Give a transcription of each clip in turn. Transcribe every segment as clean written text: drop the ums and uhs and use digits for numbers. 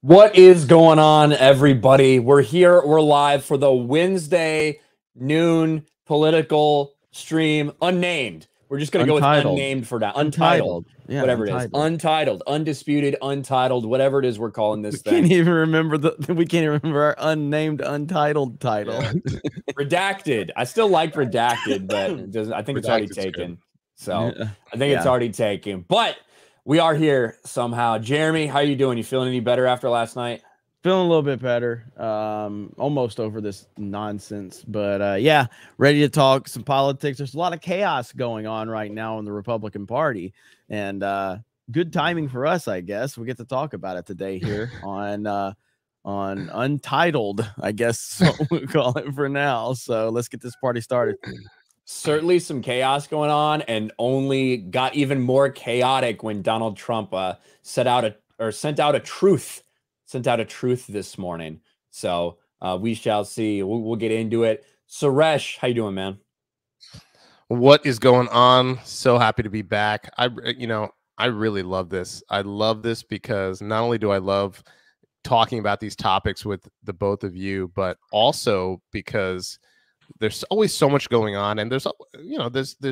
What is going on, everybody? We're here. We're live for the Wednesday noon political stream. Unnamed. We're just going to go with unnamed for now. Untitled. Yeah, whatever it is. Untitled. Undisputed. Untitled. Whatever it is we're calling this thing. We can't even remember our unnamed untitled title. Yeah. Redacted. I still like redacted, but it doesn't, I think it's already taken. So I think it's already taken. But we are here somehow. Jeremy, how you doing? You feeling any better after last night? Feeling a little bit better. Almost over this nonsense. But yeah, ready to talk some politics. There's a lot of chaos going on right now in the Republican Party. And good timing for us, I guess. We get to talk about it today here on Untitled, I guess what we call it for now. So let's get this party started. Certainly some chaos going on, and only got even more chaotic when Donald Trump sent out a truth this morning. So we shall see. We'll get into it. Suresh, how you doing, man? What is going on? So happy to be back. I really love this. I love this because not only do I love talking about these topics with the both of you, but also because there's always so much going on, and there's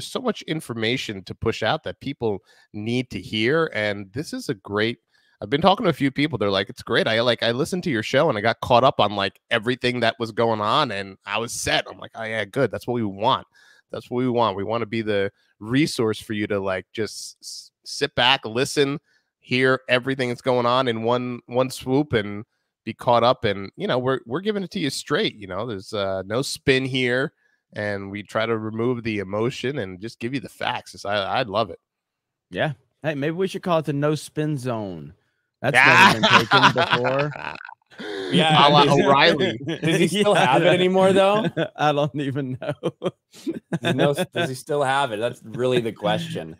so much information to push out that people need to hear. And this is a great, I've been talking to a few people. They're like, it's great. I listened to your show and I got caught up on like everything that was going on, and I was set. I'm like, oh yeah, good. That's what we want. That's what we want. We want to be the resource for you to like just sit back, listen, hear everything that's going on in one swoop, and be caught up. And we're giving it to you straight. There's no spin here, and we try to remove the emotion and just give you the facts. I love it. Yeah. Hey, maybe we should call it the no spin zone. That's never been taken before. Yeah, O'Reilly. Does he still have it anymore, though? I don't even know. Does he still have it? That's really the question.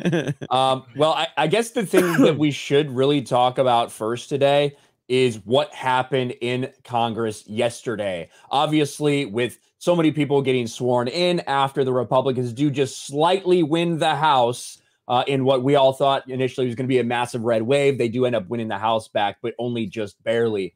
Well, I guess the thing that we should really talk about first today is what happened in Congress yesterday. Obviously, with so many people getting sworn in after the Republicans do just slightly win the House in what we all thought initially was going to be a massive red wave. They do end up winning the House back, but only just barely.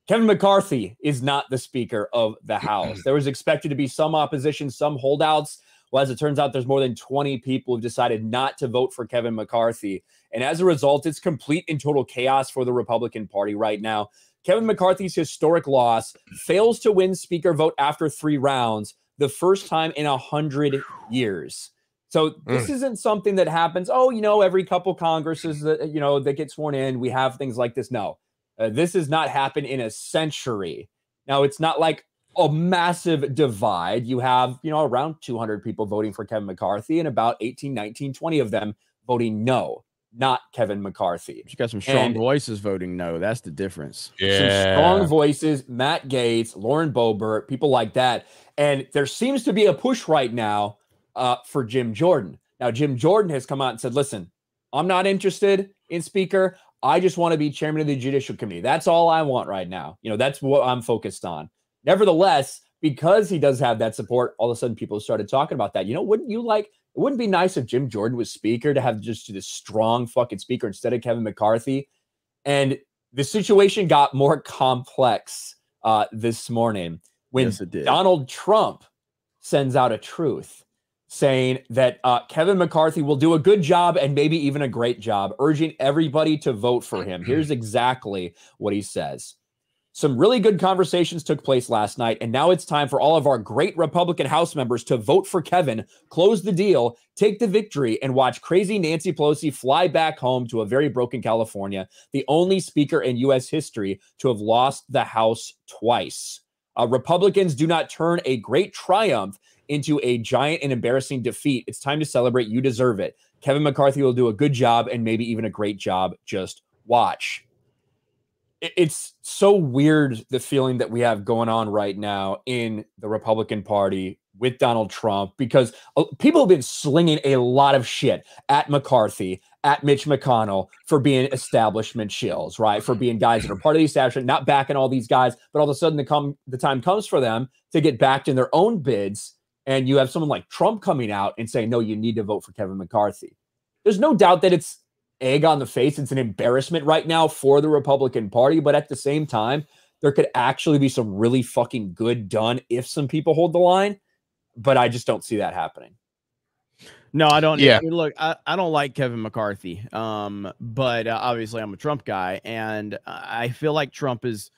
Kevin McCarthy is not the Speaker of the House. There was expected to be some opposition, some holdouts. Well, as it turns out, there's more than 20 people who've decided not to vote for Kevin McCarthy. And as a result, it's complete and total chaos for the Republican Party right now. Kevin McCarthy's historic loss fails to win Speaker vote after 3 rounds, the first time in 100 years. So this isn't something that happens, every couple Congresses that, that get sworn in, we have things like this. No, this has not happened in a century. Now, it's not like a massive divide. You have, around 200 people voting for Kevin McCarthy and about 18, 19, 20 of them voting no, not Kevin McCarthy. You got some strong voices voting no. That's the difference. Yeah. Some strong voices, Matt Gaetz, Lauren Boebert, people like that. And there seems to be a push right now for Jim Jordan. Now, Jim Jordan has come out and said, listen, I'm not interested in Speaker. I just want to be chairman of the Judicial Committee. That's all I want right now. That's what I'm focused on. Nevertheless, because he does have that support, all of a sudden people started talking about that. It wouldn't be nice if Jim Jordan was Speaker, to have just this strong fucking Speaker instead of Kevin McCarthy. And the situation got more complex this morning when Donald Trump sends out a truth saying that Kevin McCarthy will do a good job and maybe even a great job, urging everybody to vote for him. Here's exactly what he says. Some really good conversations took place last night, and now it's time for all of our great Republican House members to vote for Kevin, close the deal, take the victory, and watch crazy Nancy Pelosi fly back home to a very broken California, the only speaker in U.S. history to have lost the House twice. Republicans do not turn a great triumph into a giant and embarrassing defeat. It's time to celebrate. You deserve it. Kevin McCarthy will do a good job and maybe even a great job. Just watch. It's so weird, the feeling that we have going on right now in the Republican Party with Donald Trump, because people have been slinging a lot of shit at McCarthy, at Mitch McConnell, for being establishment shills, right? For being guys that are part of the establishment, not backing all these guys, but all of a sudden the time comes for them to get backed in their own bids. And you have someone like Trump coming out and saying, no, you need to vote for Kevin McCarthy. There's no doubt that it's egg on the face. It's an embarrassment right now for the Republican Party. But at the same time, there could actually be some really fucking good done if some people hold the line. But I just don't see that happening. No, I don't. Yeah. I mean, look, I don't like Kevin McCarthy, but obviously I'm a Trump guy, and I feel like Trump is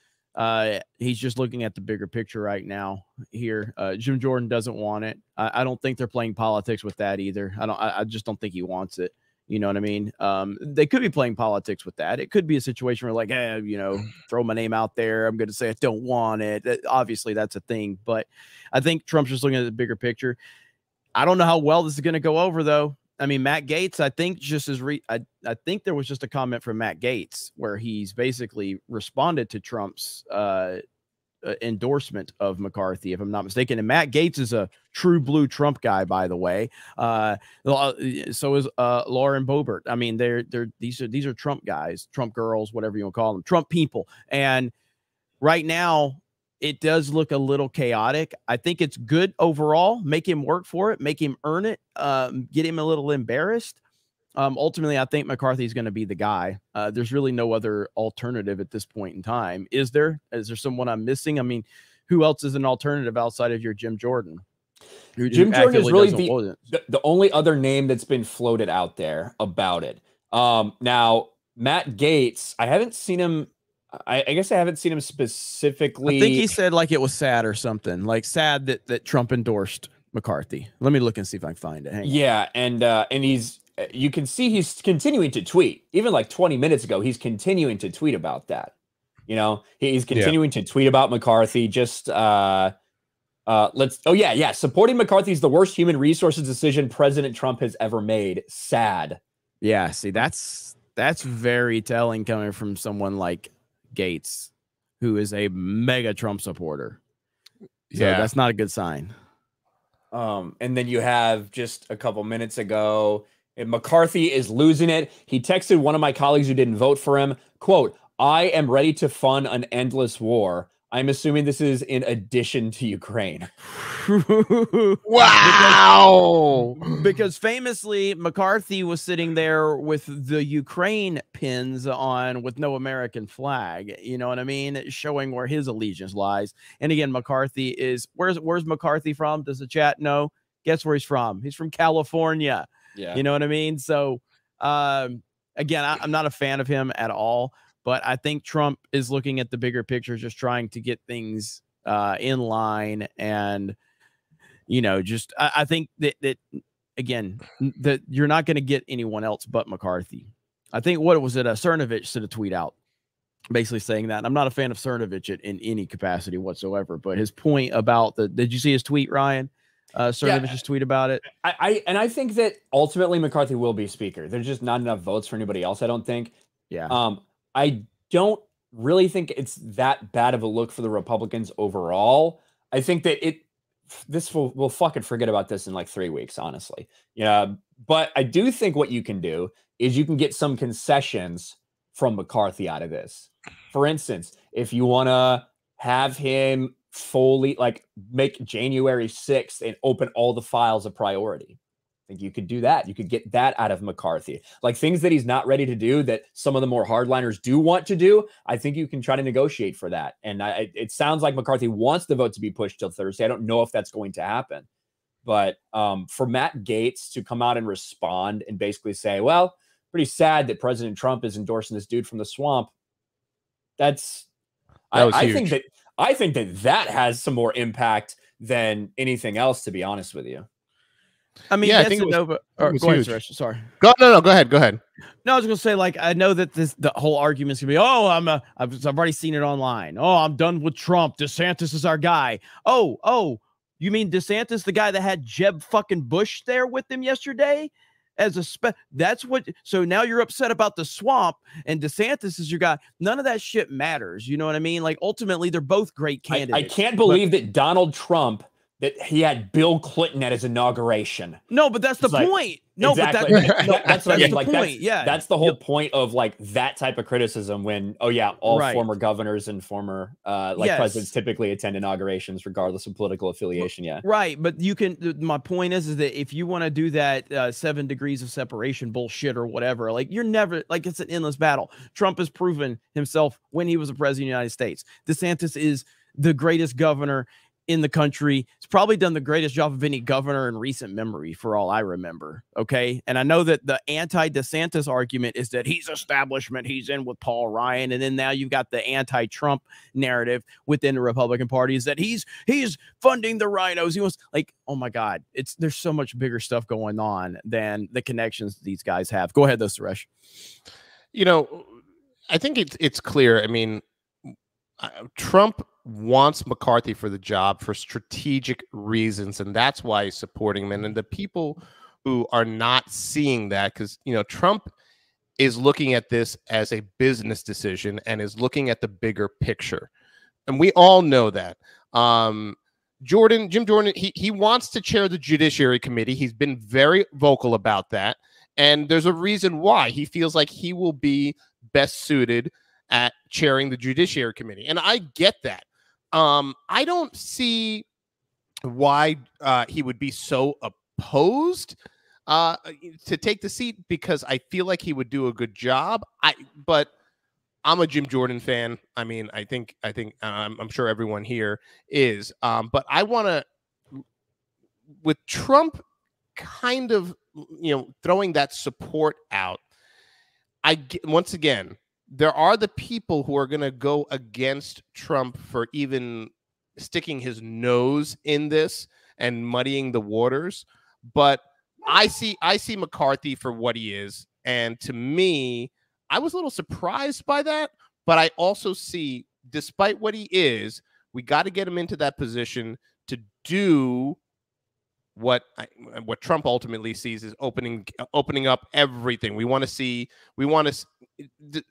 he's just looking at the bigger picture right now here. Jim Jordan doesn't want it. I don't think they're playing politics with that either. I just don't think he wants it. You know what I mean? They could be playing politics with that. It could be a situation where, like, hey, you know, throw my name out there. I'm going to say I don't want it. Obviously, that's a thing. But I think Trump's just looking at the bigger picture. I don't know how well this is going to go over, though. I mean, Matt Gaetz, I think just as I think there was just a comment from Matt Gaetz where he's basically responded to Trump's endorsement of McCarthy, if I'm not mistaken. And Matt Gaetz is a true blue Trump guy, by the way. So is Lauren Boebert. I mean, these are Trump guys, Trump girls, whatever you want to call them, Trump people. And right now, it does look a little chaotic. I think it's good overall. Make him work for it. Make him earn it. Get him a little embarrassed. Ultimately, I think McCarthy is going to be the guy. There's really no other alternative at this point in time. Is there? Is there someone I'm missing? I mean, who else is an alternative outside of your Jim Jordan? Jim Jordan is really the only other name that's been floated out there about it. Now, Matt Gaetz, I haven't seen him. I guess I haven't seen him specifically. I think he said like it was sad or something, like sad that Trump endorsed McCarthy. Let me look and see if I can find it. Yeah, and you can see he's continuing to tweet. Even like 20 minutes ago, he's continuing to tweet about that. You know, he's continuing to tweet about McCarthy. Just supporting McCarthy is the worst human resources decision President Trump has ever made. Sad. Yeah, see, that's very telling coming from someone like Gaetz, who is a mega Trump supporter. So that's not a good sign. And then you have just a couple minutes ago, McCarthy is losing it. He texted one of my colleagues who didn't vote for him, quote, "I am ready to fund an endless war." I'm assuming this is in addition to Ukraine. Wow. Because famously, McCarthy was sitting there with the Ukraine pins on with no American flag. You know what I mean? Showing where his allegiance lies. And again, McCarthy is, where's McCarthy from? Does the chat know? Guess where he's from? He's from California. Yeah. You know what I mean? So, again, I'm not a fan of him at all. But I think Trump is looking at the bigger picture, just trying to get things in line. And, you know, just I think that again, that you're not going to get anyone else but McCarthy. I think what was it? Cernovich sent a tweet out basically saying that. And I'm not a fan of Cernovich in any capacity whatsoever. But his point about did you see his tweet, Ryan? Cernovich's tweet about it. I think that ultimately McCarthy will be speaker. There's just not enough votes for anybody else, I don't think. Yeah. I don't really think it's that bad of a look for the Republicans overall. I think that we'll fucking forget about this in like 3 weeks, honestly. Yeah. But I do think what you can do is you can get some concessions from McCarthy out of this. For instance, if you want to have him fully like make January 6th and open all the files a priority, I think you could do that. You could get that out of McCarthy. Like things that he's not ready to do that some of the more hardliners do want to do, I think you can try to negotiate for that. And it sounds like McCarthy wants the vote to be pushed till Thursday. I don't know if that's going to happen. But for Matt Gaetz to come out and respond and basically say, well, pretty sad that President Trump is endorsing this dude from the swamp. I think that has some more impact than anything else, to be honest with you. I mean, yeah, yes, I think it was, go huge. ahead, sorry. No, go ahead. No, I was gonna say, like, I know that the whole argument's gonna be, oh, I've already seen it online. Oh, I'm done with Trump. DeSantis is our guy. Oh, you mean DeSantis, the guy that had Jeb fucking Bush there with him yesterday? That's what. So now you're upset about the swamp, and DeSantis is your guy. None of that shit matters. You know what I mean? Like ultimately, they're both great candidates. I can't believe that Donald Trump, that he had Bill Clinton at his inauguration. No, but that's the point. No, exactly. but that's what I mean. the Like point. that's the whole point of like that type of criticism. When all former governors and former presidents typically attend inaugurations regardless of political affiliation. Yeah, right. But you can. My point is that if you want to do that 7 degrees of separation bullshit or whatever, like you're never like it's an endless battle. Trump has proven himself when he was a president of the United States. DeSantis is the greatest governor in the country. It's probably done the greatest job of any governor in recent memory, for all I remember. Okay. And I know that the anti-DeSantis argument is that he's establishment, he's in with Paul Ryan. And then now you've got the anti-Trump narrative within the Republican Party is that he's funding the rhinos. He wants, like, oh my God, there's so much bigger stuff going on than the connections these guys have. Go ahead though, Suresh. You know, I think it's clear. I mean, Trump wants McCarthy for the job for strategic reasons, and that's why he's supporting him. And the people who are not seeing that, because, you know, Trump is looking at this as a business decision and is looking at the bigger picture. And we all know that. Jim Jordan, he wants to chair the Judiciary Committee. He's been very vocal about that. And there's a reason why. He feels like he will be best suited at chairing the Judiciary Committee. And I get that. I don't see why he would be so opposed to take the seat, because I feel like he would do a good job. But I'm a Jim Jordan fan. I mean, I think I'm sure everyone here is. But I want to, with Trump kind of, you know, throwing that support out, once again, there are the people who are going to go against Trump for even sticking his nose in this and muddying the waters. But I see McCarthy for what he is. And to me, I was a little surprised by that. But I also see, despite what he is, we got to get him into that position to do what Trump ultimately sees is opening up everything. We want to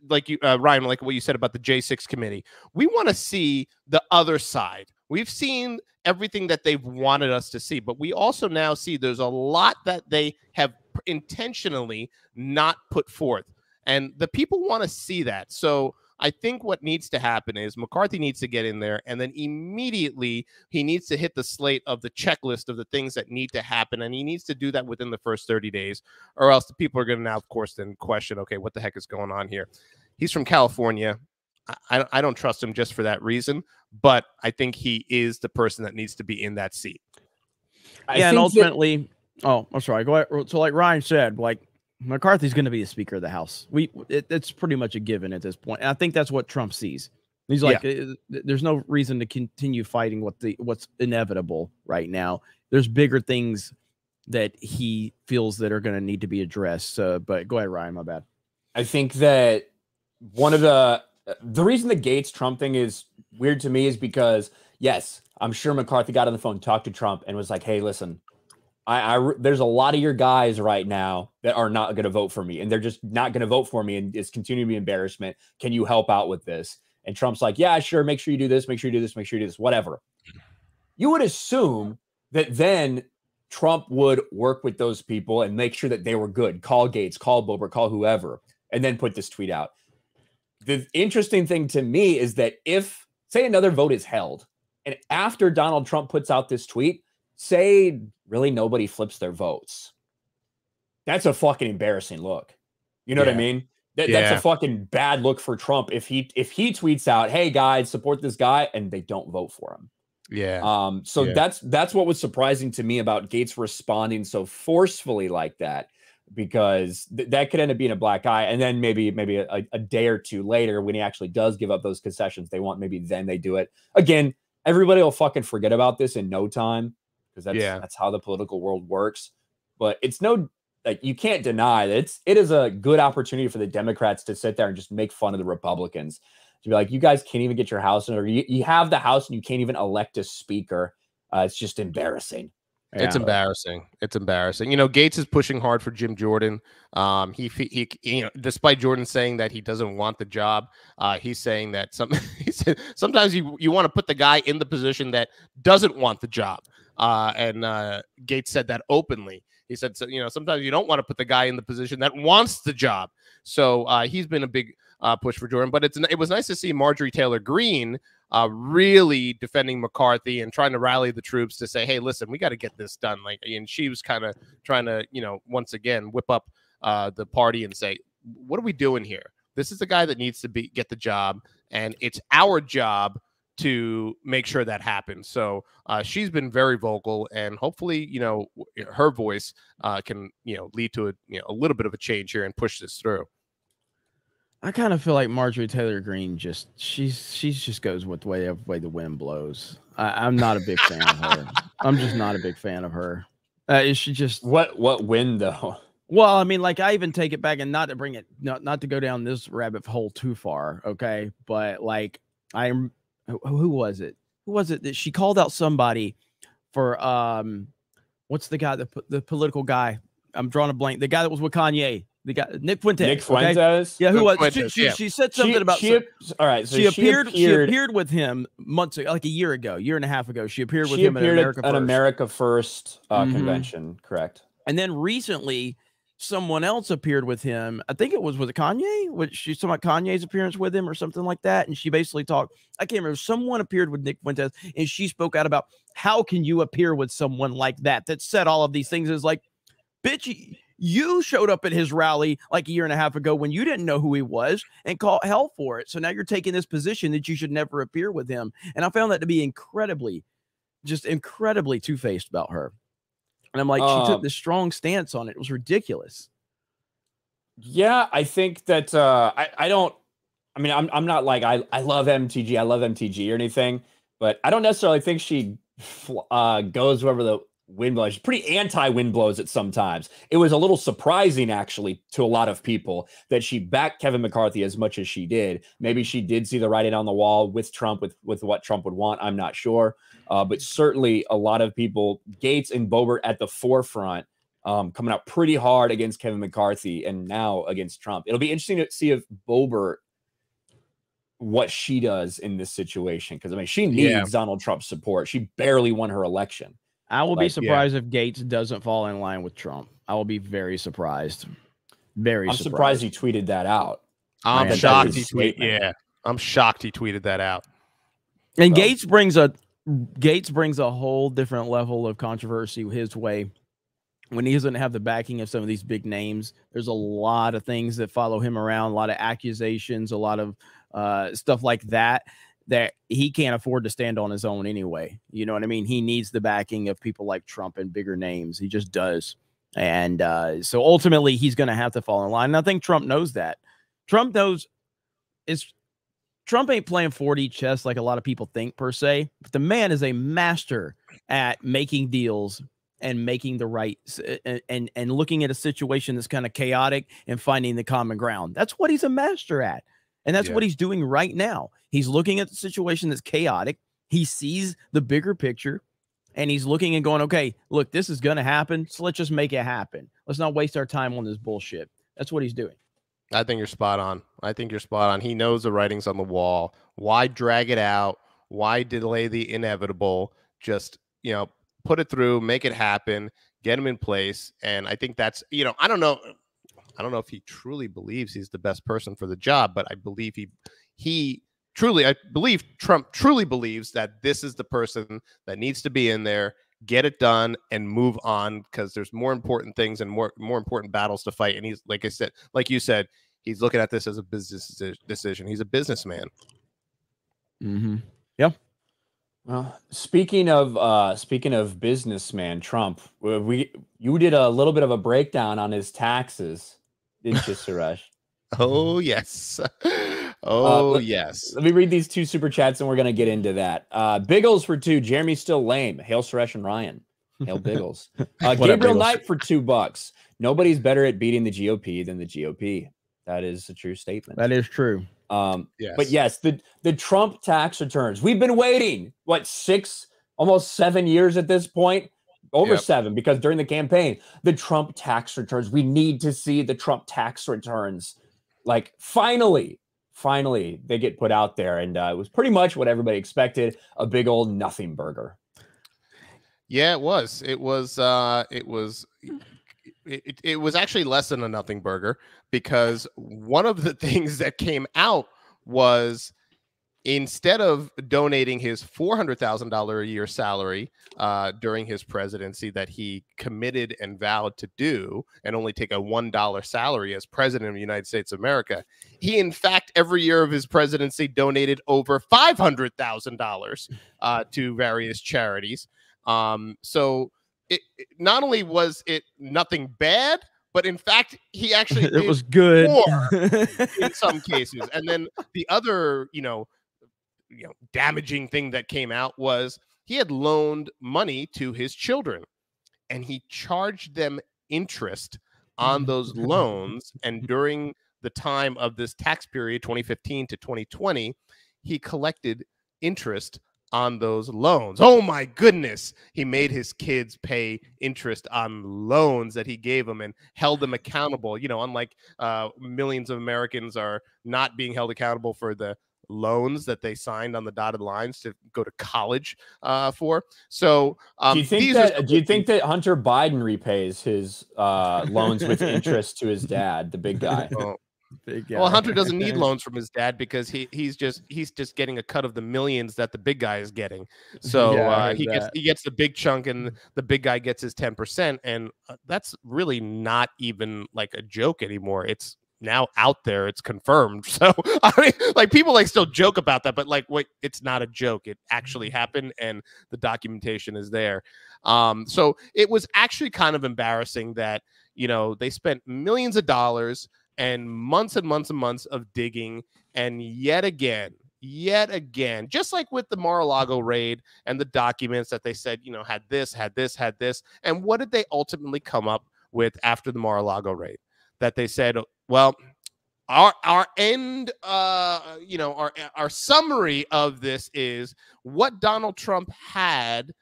like you, Ryan, like what you said about the J6 committee. We want to see the other side. We've seen everything that they've wanted us to see, but we also now see there's a lot that they have intentionally not put forth, and the people want to see that. So I think what needs to happen is McCarthy needs to get in there, and then immediately he needs to hit the slate of the checklist of the things that need to happen, and he needs to do that within the first 30 days, or else the people are going to now, of course, then question, okay, what the heck is going on here? He's from California. I don't trust him just for that reason, but I think he is the person that needs to be in that seat. Yeah, and ultimately, I'm sorry, go ahead. So like Ryan said, like, McCarthy's going to be the Speaker of the House. It's pretty much a given at this point. And I think that's what Trump sees. He's like, there's no reason to continue fighting what's inevitable right now. There's bigger things that he feels that are going to need to be addressed. But go ahead, Ryan. My bad. I think that one of the reason the Gates Trump thing is weird to me is because, yes, I'm sure McCarthy got on the phone, talked to Trump, and was like, hey, listen, there's a lot of your guys right now that are not going to vote for me, and they're just not going to vote for me, and it's continuing to be embarrassment. Can you help out with this? And Trump's like, yeah, sure. Make sure you do this. Make sure you do this. Make sure you do this. Whatever. You would assume that then Trump would work with those people and make sure that they were good. Call Gates, call Boebert, call whoever, and then put this tweet out. The interesting thing to me is that if, say, another vote is held, and after Donald Trump puts out this tweet, say really nobody flips their votes, that's a fucking embarrassing look. You know what I mean? That's a fucking bad look for Trump if he tweets out, hey guys, support this guy, and they don't vote for him. That's what was surprising to me about Gates responding so forcefully like that, because that could end up being a black eye. And then maybe a day or two later, when he actually does give up those concessions they want, maybe then they do it again. Everybody will fucking forget about this in no time, because that's how the political world works. But it's you can't deny that it is a good opportunity for the Democrats to sit there and just make fun of the Republicans, to be like, you guys can't even get your house in order. You have the House and you can't even elect a speaker. It's just embarrassing. It's embarrassing. It's embarrassing. You know, Gates is pushing hard for Jim Jordan. He you know, despite Jordan saying that he doesn't want the job, he's saying that he said sometimes you want to put the guy in the position that doesn't want the job. And Gates said that openly. He said, so, sometimes you don't want to put the guy in the position that wants the job. So he's been a big push for Jordan. But it was nice to see Marjorie Taylor Greene really defending McCarthy and trying to rally the troops to say, hey, listen, we got to get this done. And she was kind of trying to, once again, whip up the party and say, what are we doing here? This is the guy that needs to get the job, and it's our job to make sure that happens. So she's been very vocal, and hopefully, her voice can, lead to a little bit of a change here and push this through. I kind of feel like Marjorie Taylor Greene she just goes with the way the wind blows. I'm not a big fan of her. I'm just not a big fan of her. Is she just what wind though? Well, I mean, like, I even take it back, and not to bring it, not to go down this rabbit hole too far, okay? But like, who was it? Who was it that she called out somebody for? What's the guy, the political guy? I'm drawing a blank. The guy that was with Kanye. The guy, Nick Fuentes. Nick Fuentes. Okay? Yeah, who was? Fuentes, she said something about. All right, so she appeared with him months ago, like a year and a half ago. She appeared with him at America First convention, correct? And then recently, someone else appeared with him. I think it was Kanye. She talking about Kanye's appearance with him or something like that. And she basically talked. I can't remember. Someone appeared with Nick Fuentes, and she spoke out about how can you appear with someone like that said all of these things. Is like, bitch, you showed up at his rally like a year and a half ago when you didn't know who he was and caught hell for it. So now you're taking this position that you should never appear with him. And I found that to be incredibly two-faced about her. And I'm like, she took this strong stance on it. It was ridiculous. Yeah, I think that I'm not like I love MTG or anything, but I don't necessarily think she goes wherever the wind blows. She's pretty anti-wind blows at sometimes. It was a little surprising, actually, to a lot of people that she backed Kevin McCarthy as much as she did. Maybe she did see the writing on the wall with Trump, with what Trump would want. I'm not sure. But certainly a lot of people, Gates and Boebert at the forefront, coming out pretty hard against Kevin McCarthy and now against Trump. It'll be interesting to see if Boebert, what she does in this situation. Because, I mean, she needs Donald Trump's support. She barely won her election. I will be surprised if Gates doesn't fall in line with Trump. I will be very surprised. I'm surprised he tweeted that out. I'm shocked he tweeted. Yeah, I'm shocked he tweeted that out. And Gates brings a whole different level of controversy his way. When he doesn't have the backing of some of these big names, there's a lot of things that follow him around, a lot of accusations, a lot of stuff like that he can't afford to stand on his own anyway. You know what I mean? He needs the backing of people like Trump and bigger names. He just does. And so ultimately, he's going to have to fall in line. And I think Trump knows that. Trump ain't playing 4D chess like a lot of people think, per se. But the man is a master at making deals and making the right and looking at a situation that's kind of chaotic and finding the common ground. That's what he's a master at. And that's what he's doing right now. He's looking at the situation that's chaotic. He sees the bigger picture, and he's looking and going, okay, look, this is going to happen, so let's just make it happen. Let's not waste our time on this bullshit. That's what he's doing. I think you're spot on. He knows the writing's on the wall. Why drag it out? Why delay the inevitable? Just, put it through, make it happen, get him in place. And I think that's, I don't know if he truly believes he's the best person for the job, but I believe I believe Trump truly believes that this is the person that needs to be in there, get it done, and move on, because there's more important things and more important battles to fight. And he's, like you said, he's looking at this as a business decision. He's a businessman. Mm-hmm. Yeah. Well, speaking of businessman Trump, you did a little bit of a breakdown on his taxes, didn't you, Suresh? Oh yes. Yes. Let me read these two super chats and we're gonna get into that. Biggles for 2. Jeremy's still lame. Hail Suresh and Ryan. Hail Biggles. Gabriel Knight for $2. Nobody's better at beating the GOP than the GOP. That is a true statement. That is true. Yes. But yes, the Trump tax returns. We've been waiting, almost 7 years at this point? Over 7, because during the campaign, the Trump tax returns. We need to see the Trump tax returns. Like, finally, they get put out there. And it was pretty much what everybody expected, a big old nothing burger. Yeah, it was. It was actually less than a nothing burger, because one of the things that came out was, instead of donating his $400,000 a year salary during his presidency that he committed and vowed to do, and only take a $1 salary as president of the United States of America, he, in fact, every year of his presidency donated over $500,000 to various charities. So it not only was it nothing bad, but in fact, he actually it was good more in some cases. And then the other, damaging thing that came out was he had loaned money to his children, and he charged them interest on those loans. And during the time of this tax period, 2015 to 2020, he collected interest on those loans. Oh my goodness. He made his kids pay interest on loans that he gave them and held them accountable. Unlike millions of Americans are not being held accountable for the loans that they signed on the dotted lines to go to college for. So do you think that Hunter Biden repays his loans with interest to his dad, the big guy? Well, Hunter doesn't need loans from his dad, because he's just getting a cut of the millions that the big guy is getting. So he gets the big chunk, and the big guy gets his 10%, and that's really not even like a joke anymore. It's now out there, it's confirmed. So I mean, people still joke about that, but wait, it's not a joke. It actually happened, and the documentation is there. So it was actually kind of embarrassing that they spent millions of dollars and months and months and months of digging, and yet again, just like with the Mar-a-Lago raid and the documents that they said had this, and what did they ultimately come up with after the Mar-a-Lago raid? That they said, well, our end, our summary of this is what Donald Trump had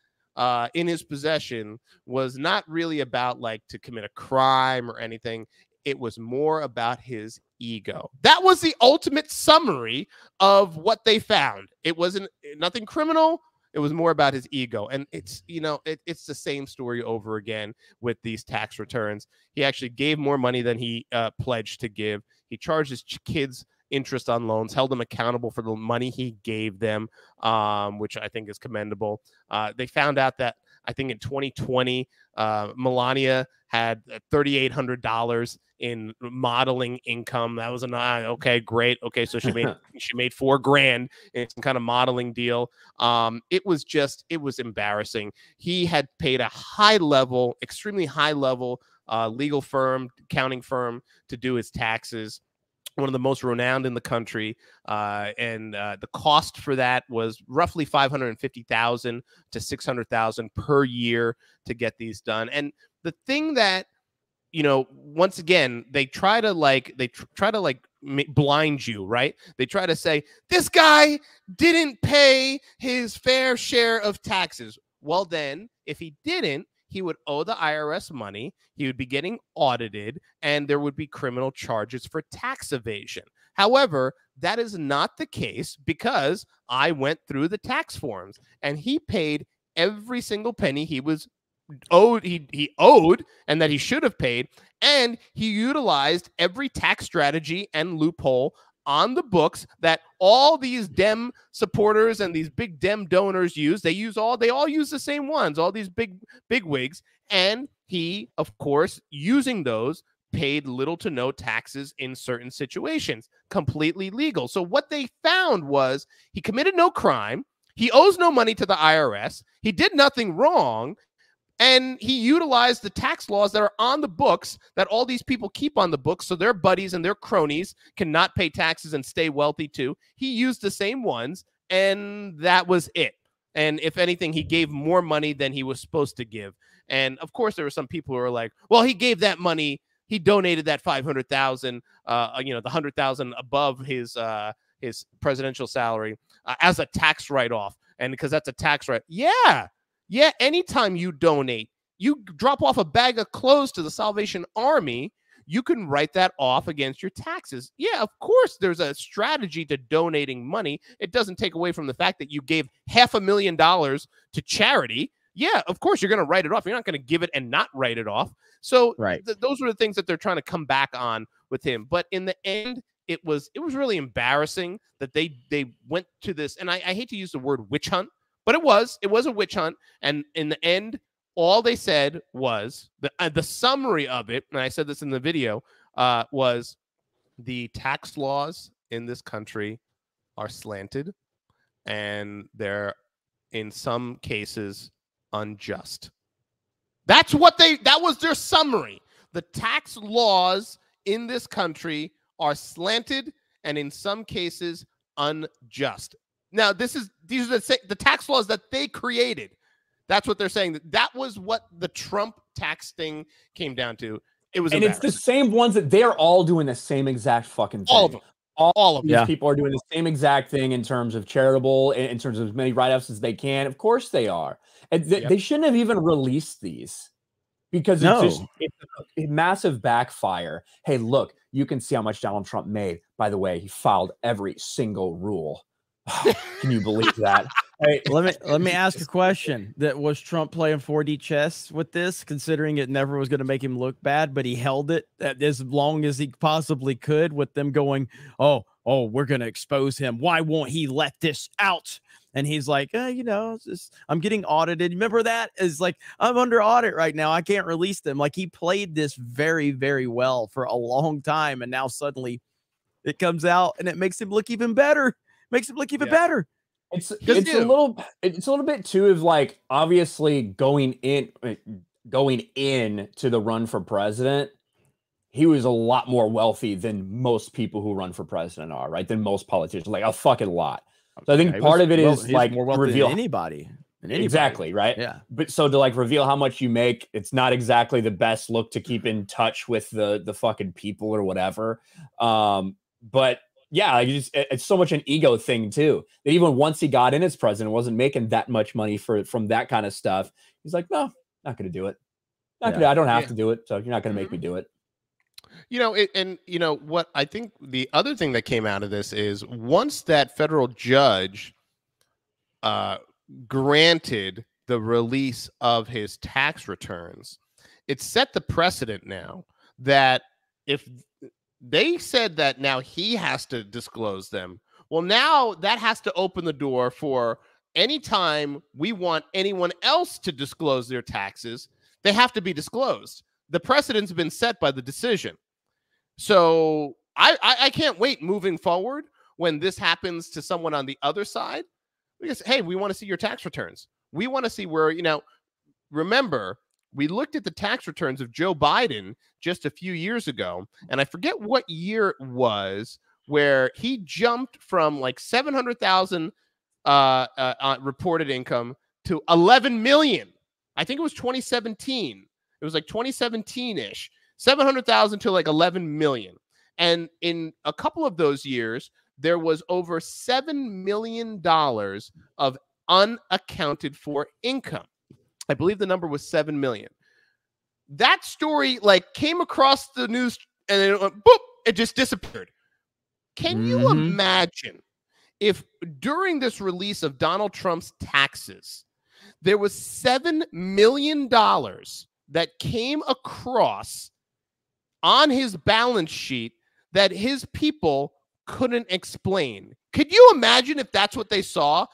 in his possession was not really about to commit a crime or anything. It was more about his ego. That was the ultimate summary of what they found. It wasn't nothing criminal. It was more about his ego. And it's, it's the same story over again with these tax returns. He actually gave more money than he pledged to give. He charged his kids interest on loans, held them accountable for the money he gave them, which I think is commendable. They found out that, I think in 2020, Melania had $3,800 in modeling income. That was okay, great. Okay, so she made $4,000 in some kind of modeling deal. It was embarrassing. He had paid a extremely high level legal firm, accounting firm to do his taxes. One of the most renowned in the country, and the cost for that was roughly $550,000 to $600,000 per year to get these done. And the thing that, once again, they try to blind you, right? They try to say this guy didn't pay his fair share of taxes. Well, then, if he didn't, he would owe the IRS money, he would be getting audited, and there would be criminal charges for tax evasion. However, that is not the case, because I went through the tax forms, and he paid every single penny he was owed, he owed, and that he should have paid, and he utilized every tax strategy and loophole on the books that all these Dem supporters and these big Dem donors use. They all use the same ones, all these big wigs. And he, of course, using those, paid little to no taxes in certain situations, completely legal. So what they found was he committed no crime. He owes no money to the IRS. He did nothing wrong. And he utilized the tax laws that are on the books that all these people keep on the books, so their buddies and their cronies cannot pay taxes and stay wealthy too. He used the same ones, and that was it. And if anything, he gave more money than he was supposed to give. And of course, there were some people who were like, well, he gave that money. He donated that $500,000, the $100,000 above his presidential salary as a tax write-off. And because that's a tax write. Yeah, anytime you donate, you drop off a bag of clothes to the Salvation Army, you can write that off against your taxes. Yeah, of course, there's a strategy to donating money. It doesn't take away from the fact that you gave $500,000 to charity. yeah, of course you're going to write it off. You're not going to give it and not write it off. So Right. Those are the things that they're trying to come back on with him. But in the end, it was really embarrassing that they went to this. And I hate to use the word witch hunt, but it was a witch hunt. And in the end, all they said was the summary of it. And I said this in the video was the tax laws in this country are slanted, and they're in some cases unjust. That was their summary. The tax laws in this country are slanted and in some cases unjust. Now, these are the tax laws that they created. That's what they're saying. That was what the Trump tax thing came down to. It was, and it's the same ones that they're all doing the same exact fucking thing. All of them. All of these people are doing the same exact thing in terms of charitable, in terms of as many write-ups as they can. Of course they are. And they shouldn't have even released these because it's a massive backfire. Hey, look, you can see how much Donald Trump made. By the way, he filed every single rule. Can you believe that? Hey, let me ask a question. That was Trump playing 4D chess with this, considering it never was going to make him look bad, but he held it as long as he possibly could with them going, oh, we're going to expose him. Why won't he let this out? And he's like, I'm getting audited. Remember that? It's like, I'm under audit right now. I can't release them. Like, he played this very, very well for a long time. And now suddenly it comes out and it makes him look even better. Better. It's a little bit too of like, obviously going in to the run for president, he was a lot more wealthy than most people who run for president are, right? Than most politicians, like a fucking lot. So I think part of it is like more wealthy reveal than anybody. Exactly, right? Yeah. But so to like reveal how much you make, it's not exactly the best look to keep in touch with the fucking people or whatever. But yeah, it's so much an ego thing too. That even once he got in as president, wasn't making that much money from that kind of stuff. He's like, no, not going to do it. I don't have to do it, so you're not going to make me do it. What I think the other thing that came out of this is once that federal judge granted the release of his tax returns, it set the precedent now that if they said that now he has to disclose them. Well, now that has to open the door for anytime we want anyone else to disclose their taxes, they have to be disclosed. The precedent's been set by the decision. So I can't wait moving forward when this happens to someone on the other side. Because, hey, we want to see your tax returns. We want to see where, remember, we looked at the tax returns of Joe Biden just a few years ago, and I forget what year it was, where he jumped from like 700,000 reported income to 11 million. I think it was 2017. It was like 2017-ish. 700,000 to like 11 million. And in a couple of those years, there was over $7 million of unaccounted for income. I believe the number was 7 million. That story like came across the news and it went, boop, it just disappeared. Can you imagine if during this release of Donald Trump's taxes, there was $7 million that came across on his balance sheet that his people couldn't explain? Could you imagine if that's what they saw?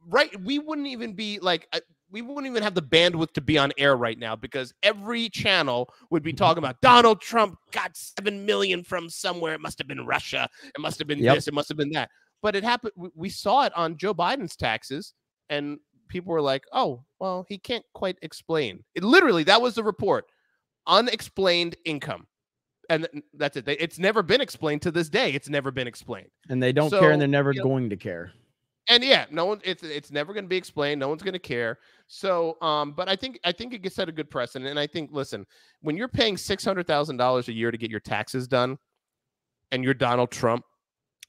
Right? We wouldn't even be like, we wouldn't even have the bandwidth to be on air right now because every channel would be talking about Donald Trump got 7 million from somewhere. It must have been Russia. It must have been this. It must have been that. But it happened. We saw it on Joe Biden's taxes, and people were like, oh, well, he can't quite explain. It literally, that was the report. Unexplained income. And that's it. It's never been explained to this day. It's never been explained. And they don't care, and they're never going to care. And yeah, no one. It's never going to be explained. No one's going to care. So, but I think it gets set a good precedent. And I think, listen, when you're paying $600,000 a year to get your taxes done, and you're Donald Trump,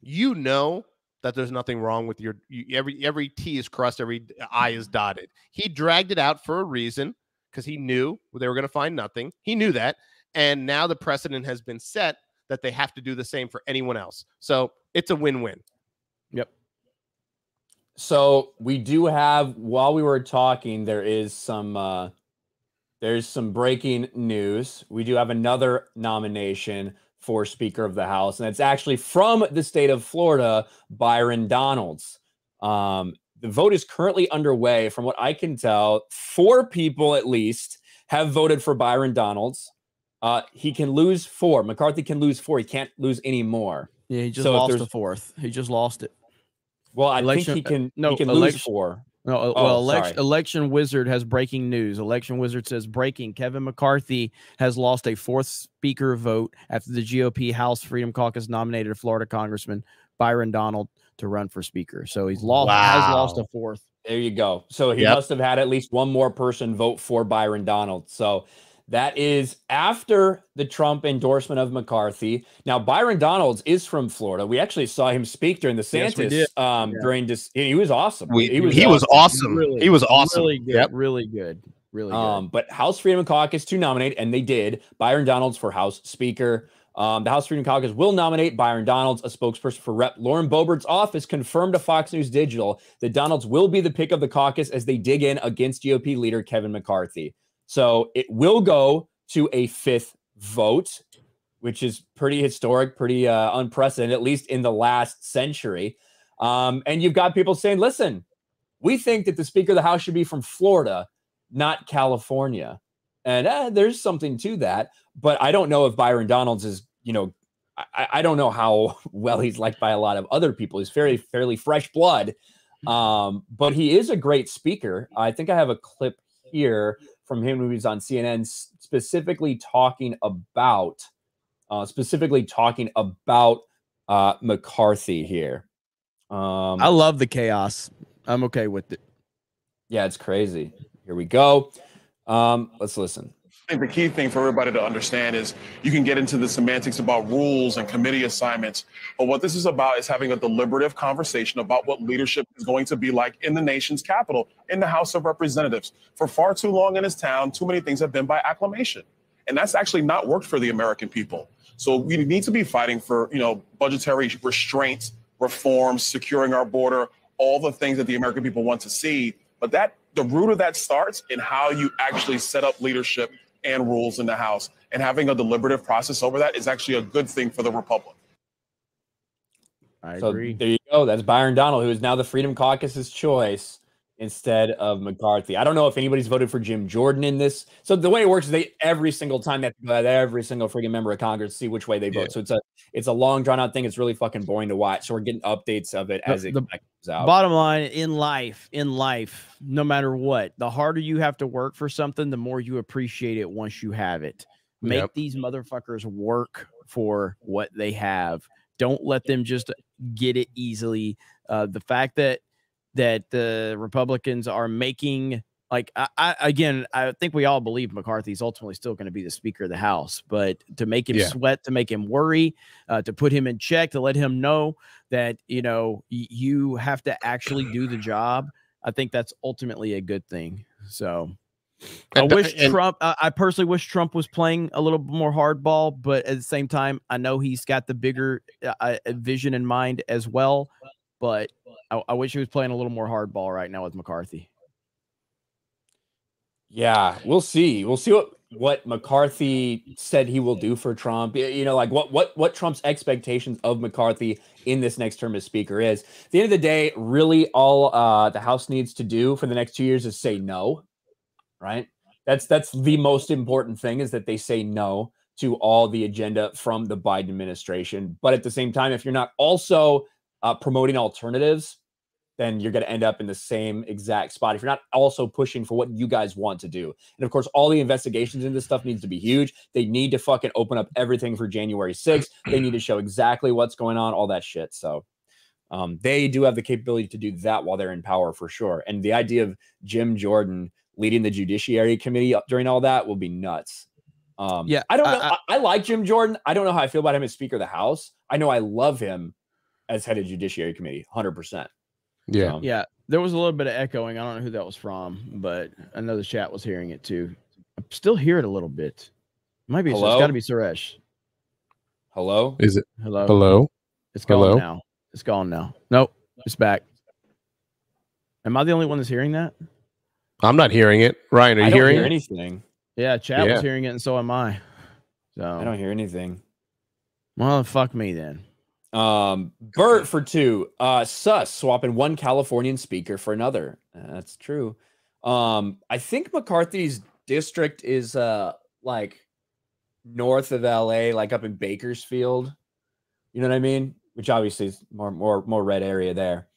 you know that there's nothing wrong with your every T is crossed, every I is dotted. He dragged it out for a reason because he knew they were going to find nothing. He knew that. And now the precedent has been set that they have to do the same for anyone else. So it's a win-win. Yep. So we do have, while we were talking, there's some breaking news. We do have another nomination for Speaker of the House, and it's actually from the state of Florida, Byron Donalds. The vote is currently underway. From what I can tell, 4 people at least have voted for Byron Donalds. He can lose 4. McCarthy can lose 4. He can't lose any more. Yeah, he just lost the 4th. He just lost it. Well, I think he can lose 4. No, Election Wizard has breaking news. Election Wizard says breaking: Kevin McCarthy has lost a 4th speaker vote after the GOP House Freedom Caucus nominated Florida Congressman Byron Donald to run for speaker. So he's lost, has lost a 4th. There you go. So he must have had at least one more person vote for Byron Donald. So that is after the Trump endorsement of McCarthy. Now, Byron Donalds is from Florida. We actually saw him speak during the Santis during this. He was awesome. He was awesome. He was awesome. Really good. Really good. Really good. But House Freedom Caucus to nominate, and they did, Byron Donalds for House Speaker. The House Freedom Caucus will nominate Byron Donalds. A spokesperson for Rep. Lauren Boebert's office confirmed to Fox News Digital that Donalds will be the pick of the caucus as they dig in against GOP leader Kevin McCarthy. So it will go to a 5th vote, which is pretty historic, pretty unprecedented, at least in the last century. And you've got people saying, listen, we think that the Speaker of the House should be from Florida, not California. And there's something to that. But I don't know if Byron Donalds is, I don't know how well he's liked by a lot of other people. He's fairly fresh blood. But he is a great speaker. I think I have a clip here from him when he was on CNN specifically talking about McCarthy here. I love the chaos. I'm okay with it. Yeah, it's crazy. Here we go. Let's listen. I think the key thing for everybody to understand is you can get into the semantics about rules and committee assignments, but what this is about is having a deliberative conversation about what leadership is going to be like in the nation's capital, in the House of Representatives. For far too long in this town, too many things have been by acclamation, and that's actually not worked for the American people. So we need to be fighting for, budgetary restraints, reforms, securing our border, all the things that the American people want to see. But the root of that starts in how you actually set up leadership and rules in the House, and having a deliberative process over that is actually a good thing for the Republic. I agree. There you go. That's Byron Donald, who is now the Freedom Caucus's choice instead of McCarthy. I don't know if anybody's voted for Jim Jordan in this. So the way it works is every single time they have to go at every single freaking member of Congress to see which way they vote. So it's a long drawn out thing. It's really fucking boring to watch. So we're getting updates of it as it comes out. Bottom line, in life, no matter what, the harder you have to work for something, the more you appreciate it once you have it. Make these motherfuckers work for what they have. Don't let them just get it easily. The fact that the Republicans are making, I think we all believe McCarthy's ultimately still going to be the Speaker of the House, but to make him sweat, to make him worry, to put him in check, to let him know that, you have to actually do the job. I think that's ultimately a good thing. So I personally wish Trump was playing a little more hardball, but at the same time, I know he's got the bigger vision in mind as well. But I wish he was playing a little more hardball right now with McCarthy. Yeah, we'll see. We'll see what McCarthy said he will do for Trump. What Trump's expectations of McCarthy in this next term as Speaker is. At the end of the day, really all the House needs to do for the next 2 years is say no. Right? That's the most important thing, is that they say no to all the agenda from the Biden administration. But at the same time, if you're not also promoting alternatives, then you're going to end up in the same exact spot if you're not also pushing for what you guys want to do. And of course, all the investigations in this stuff needs to be huge. They need to fucking open up everything for January 6th. They need to show exactly what's going on, all that shit. So they do have the capability to do that while they're in power for sure. And the idea of Jim Jordan leading the Judiciary Committee during all that will be nuts. I don't know. I like Jim Jordan. I don't know how I feel about him as Speaker of the House. I know I love him as head of Judiciary Committee, 100%. Yeah. Yeah. There was a little bit of echoing. I don't know who that was from, but I know the chat was hearing it too. I still hear it a little bit. Might be. It's got to be Suresh. Hello? Is it? Hello? Hello? It's gone now. It's gone now. Nope. It's back. Am I the only one that's hearing that? I'm not hearing it. Ryan, are you I don't hearing hear it? anything. Yeah, chat Yeah. was hearing it, and so am I. So I don't hear anything. Well, fuck me then. Bert for 2. Sus swapping one Californian speaker for another. That's true. I think McCarthy's district is like north of LA, like up in Bakersfield. You know what I mean? Which obviously is more red area there.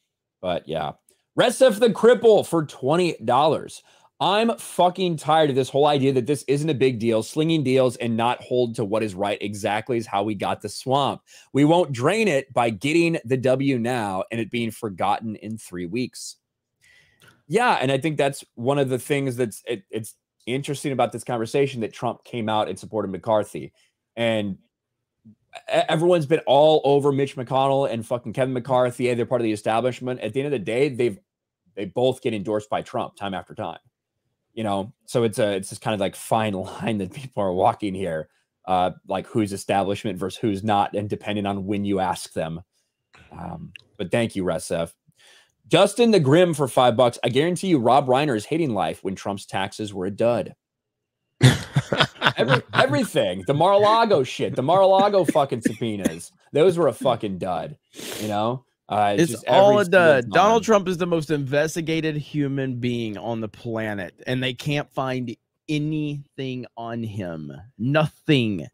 But yeah. Resef the Cripple for $20. I'm fucking tired of this whole idea that this isn't a big deal. Slinging deals and not hold to what is right exactly is how we got the swamp. We won't drain it by getting the W now and it being forgotten in 3 weeks. Yeah, and I think that's one of the things that's it's interesting about this conversation, that Trump came out and supported McCarthy. And everyone's been all over Mitch McConnell and fucking Kevin McCarthy. They're part of the establishment. At the end of the day, they both get endorsed by Trump time after time. You know, so it's this kind of like fine line that people are walking here, like who's establishment versus who's not, and depending on when you ask them. But thank you, Resef. Justin the Grim for $5. I guarantee you, Rob Reiner is hating life when Trump's taxes were a dud. Everything, the Mar-a-Lago shit, the Mar-a-Lago fucking subpoenas, those were a fucking dud. You know. It's just all a dud. Donald Trump is the most investigated human being on the planet, and they can't find anything on him. Nothing.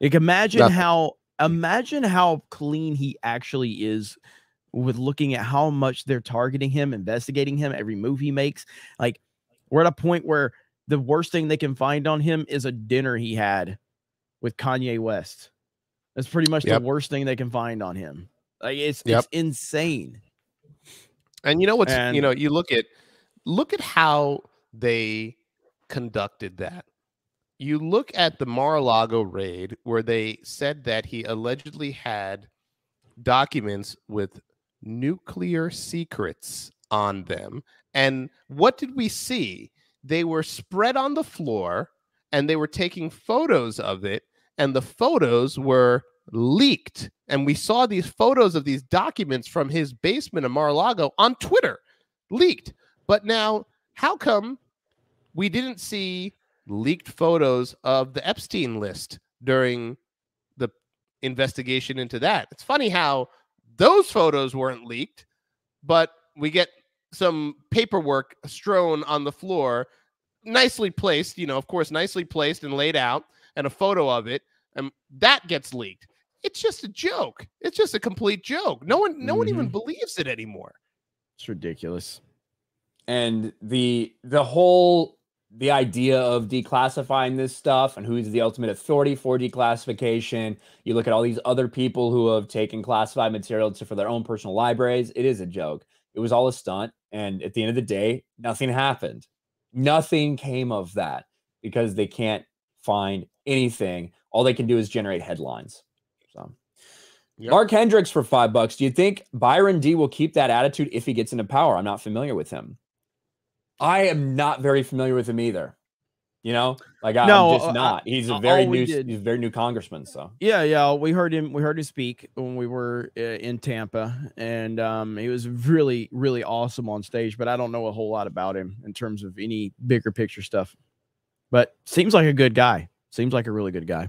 Like imagine how clean he actually is with looking at how much they're targeting him, investigating him, every move he makes. Like we're at a point where the worst thing they can find on him is a dinner he had with Kanye West. That's pretty much the worst thing they can find on him. Like it's insane. And you know what's you look at how they conducted that. You look at the Mar-a-Lago raid where they said that he allegedly had documents with nuclear secrets on them. And what did we see? They were spread on the floor and they were taking photos of it, and the photos were leaked. And we saw these photos of these documents from his basement in Mar-a-Lago on Twitter, leaked. But now, how come we didn't see leaked photos of the Epstein list during the investigation into that? It's funny how those photos weren't leaked, but we get some paperwork strewn on the floor, nicely placed, of course, nicely placed and laid out, and a photo of it, and that gets leaked. It's just a joke. It's just a complete joke. No one even believes it anymore. It's ridiculous. And the idea of declassifying this stuff and who's the ultimate authority for declassification. You look at all these other people who have taken classified material for their own personal libraries. It is a joke. It was all a stunt. And at the end of the day, nothing happened. Nothing came of that because they can't find anything. All they can do is generate headlines. So, Mark Hendricks for $5. Do you think Byron D will keep that attitude if he gets into power? I'm not familiar with him. I am not very familiar with him either. I'm just not. He's a very new congressman. So yeah, we heard him speak when we were in Tampa, and he was really, really awesome on stage. But I don't know a whole lot about him in terms of any bigger picture stuff. But seems like a good guy. Seems like a really good guy.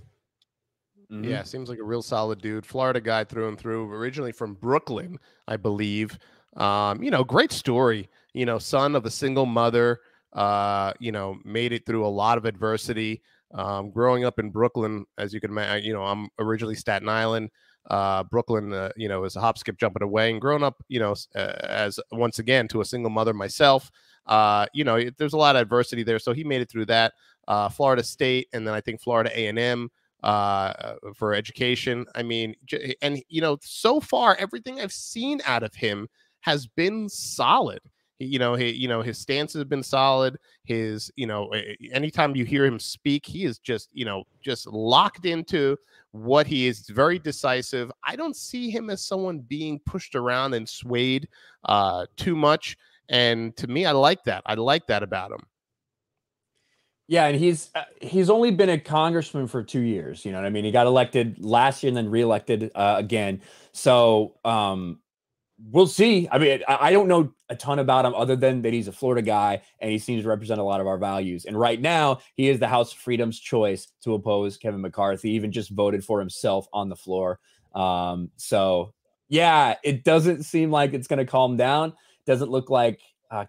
Mm-hmm. Yeah, seems like a real solid dude. Florida guy through and through. Originally from Brooklyn, I believe. Great story. Son of a single mother. Made it through a lot of adversity. Growing up in Brooklyn, as you can imagine, I'm originally Staten Island. Brooklyn, is a hop, skip, jumping away. And growing up, as once again to a single mother myself, there's a lot of adversity there. So he made it through that. Florida State, and then I think Florida A&M for education. I mean, and so far everything I've seen out of him has been solid. His stance has been solid. His, anytime you hear him speak, he is just locked into what he is. Very decisive. I don't see him as someone being pushed around and swayed too much. And to me, I like that. I like that about him. Yeah, and he's only been a congressman for 2 years. You know what I mean? He got elected last year and then reelected again. So we'll see. I mean, I don't know a ton about him other than that he's a Florida guy and he seems to represent a lot of our values. And right now, he is the House of Freedom's choice to oppose Kevin McCarthy, even just voted for himself on the floor. So, yeah, it doesn't seem like it's going to calm down. Doesn't look like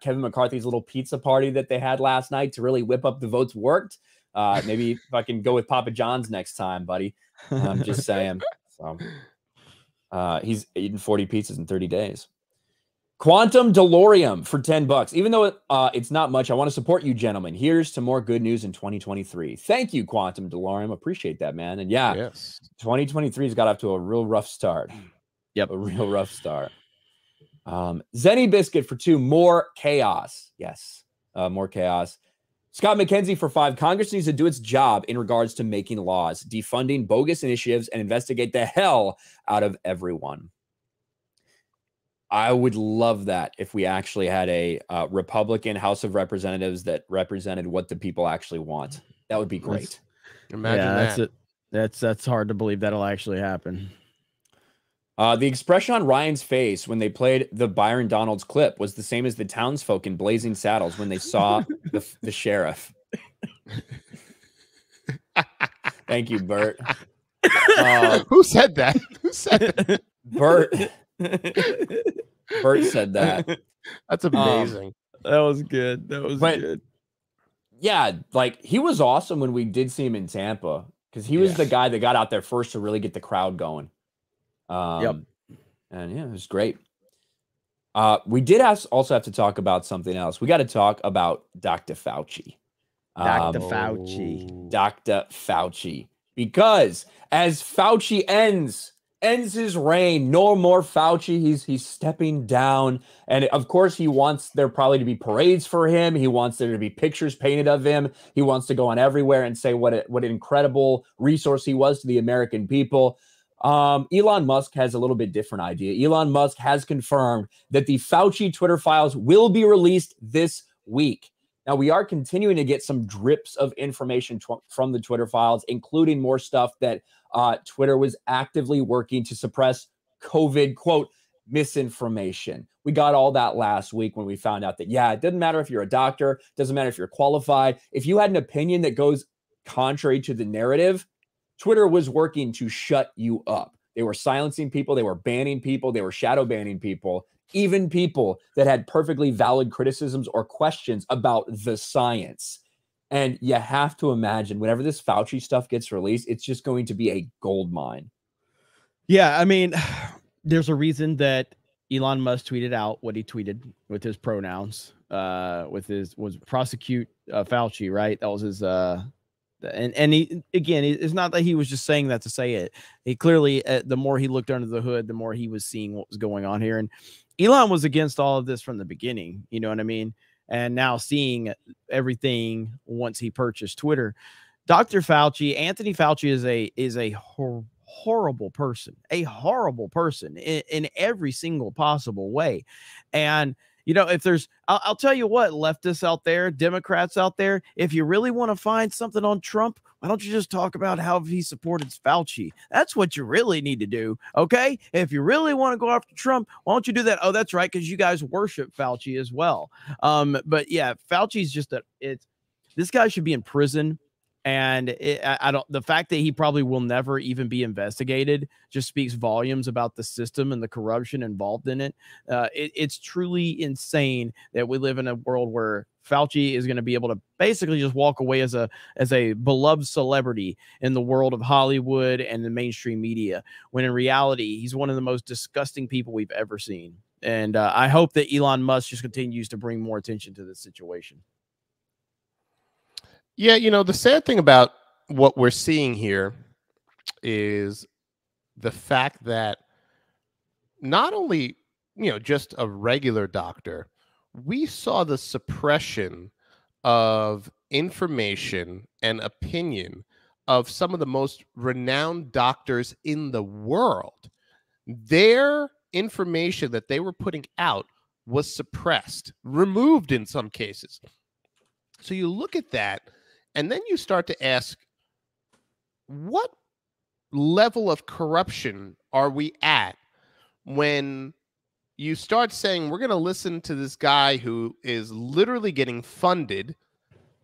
Kevin McCarthy's little pizza party that they had last night to really whip up the votes worked. Maybe if I can go with Papa John's next time, buddy. I'm just saying. So. He's eaten 40 pizzas in 30 days. Quantum Delorium for $10. Even though it's not much, I want to support you, gentlemen. Here's to more good news in 2023. Thank you, Quantum Delorium. Appreciate that, man. And yeah, Yes. 2023's got off to a real rough start. Yep. A real rough start. Zenny Biscuit for 2. More chaos. Yes. More chaos. Scott McKenzie for 5. Congress needs to do its job in regards to making laws, defunding bogus initiatives, and investigate the hell out of everyone. I would love that if we actually had a Republican House of Representatives that represented what the people actually want. That would be great. Imagine that. That's hard to believe that'll actually happen. The expression on Ryan's face when they played the Byron Donalds clip was the same as the townsfolk in Blazing Saddles when they saw the sheriff. Thank you, Bert. Who said that? Who said that? Bert. Bert said that. That's amazing. That was good. That was good. Yeah, like he was awesome when we did see him in Tampa because he was the guy that got out there first to really get the crowd going. And yeah, it was great. We did also have to talk about something else. We got to talk about Dr. Fauci. Dr. Fauci. Because as Fauci ends his reign, no more Fauci. He's stepping down. And of course, he wants there probably to be parades for him. He wants there to be pictures painted of him. He wants to go on everywhere and say what an incredible resource he was to the American people. Elon Musk has a little bit different idea. Elon Musk has confirmed that the Fauci Twitter files will be released this week. Now, we are continuing to get some drips of information from the Twitter files, including more stuff that Twitter was actively working to suppress COVID, quote, misinformation. We got all that last week when we found out that, yeah, it doesn't matter if you're a doctor, doesn't matter if you're qualified. If you had an opinion that goes contrary to the narrative, Twitter was working to shut you up. They were silencing people. They were banning people. They were shadow banning people, even people that had perfectly valid criticisms or questions about the science. And you have to imagine whenever this Fauci stuff gets released, it's just going to be a gold mine. Yeah, I mean, there's a reason that Elon Musk tweeted out what he tweeted with his pronouns, was prosecute Fauci, right? That was his and he, again, it's not that he was just saying that to say it. He clearly, the more he looked under the hood, the more he was seeing what was going on here. And Elon was against all of this from the beginning. You know what I mean? And now seeing everything once he purchased Twitter, Dr. Fauci, Anthony Fauci is a horrible person, in every single possible way. And you know, if there's, I'll tell you what, leftists out there, Democrats out there, if you really want to find something on Trump, why don't you just talk about how he supported Fauci? That's what you really need to do. Okay. If you really want to go after Trump, why don't you do that? Oh, that's right. Because you guys worship Fauci as well. But yeah, Fauci's just this guy should be in prison. And the fact that he probably will never even be investigated just speaks volumes about the system and the corruption involved in it. It's truly insane that we live in a world where Fauci is going to be able to basically just walk away as a beloved celebrity in the world of Hollywood and the mainstream media, when in reality, he's one of the most disgusting people we've ever seen. And I hope that Elon Musk just continues to bring more attention to this situation. Yeah, you know, the sad thing about what we're seeing here is the fact that not only, you know, just a regular doctor, we saw the suppression of information and opinion of some of the most renowned doctors in the world. Their information that they were putting out was suppressed, removed in some cases. So you look at that, and then you start to ask, what level of corruption are we at when you start saying, we're going to listen to this guy who is literally getting funded.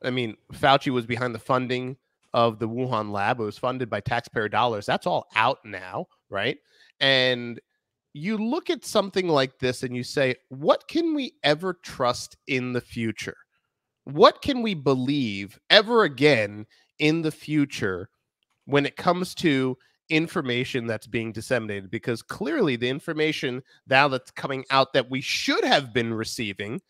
I mean, Fauci was behind the funding of the Wuhan lab. It was funded by taxpayer dollars. That's all out now, right? And you look at something like this and you say, what can we ever trust in the future? What can we believe ever again in the future when it comes to information that's being disseminated? Because clearly the information now that's coming out that we should have been receiving,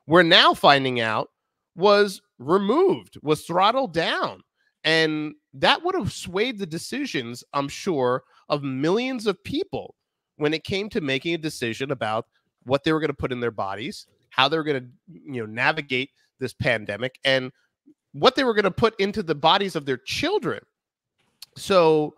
we're now finding out was removed, was throttled down. And that would have swayed the decisions, I'm sure, of millions of people when it came to making a decision about what they were going to put in their bodies, how they were going to, navigate this pandemic, and what they were going to put into the bodies of their children. So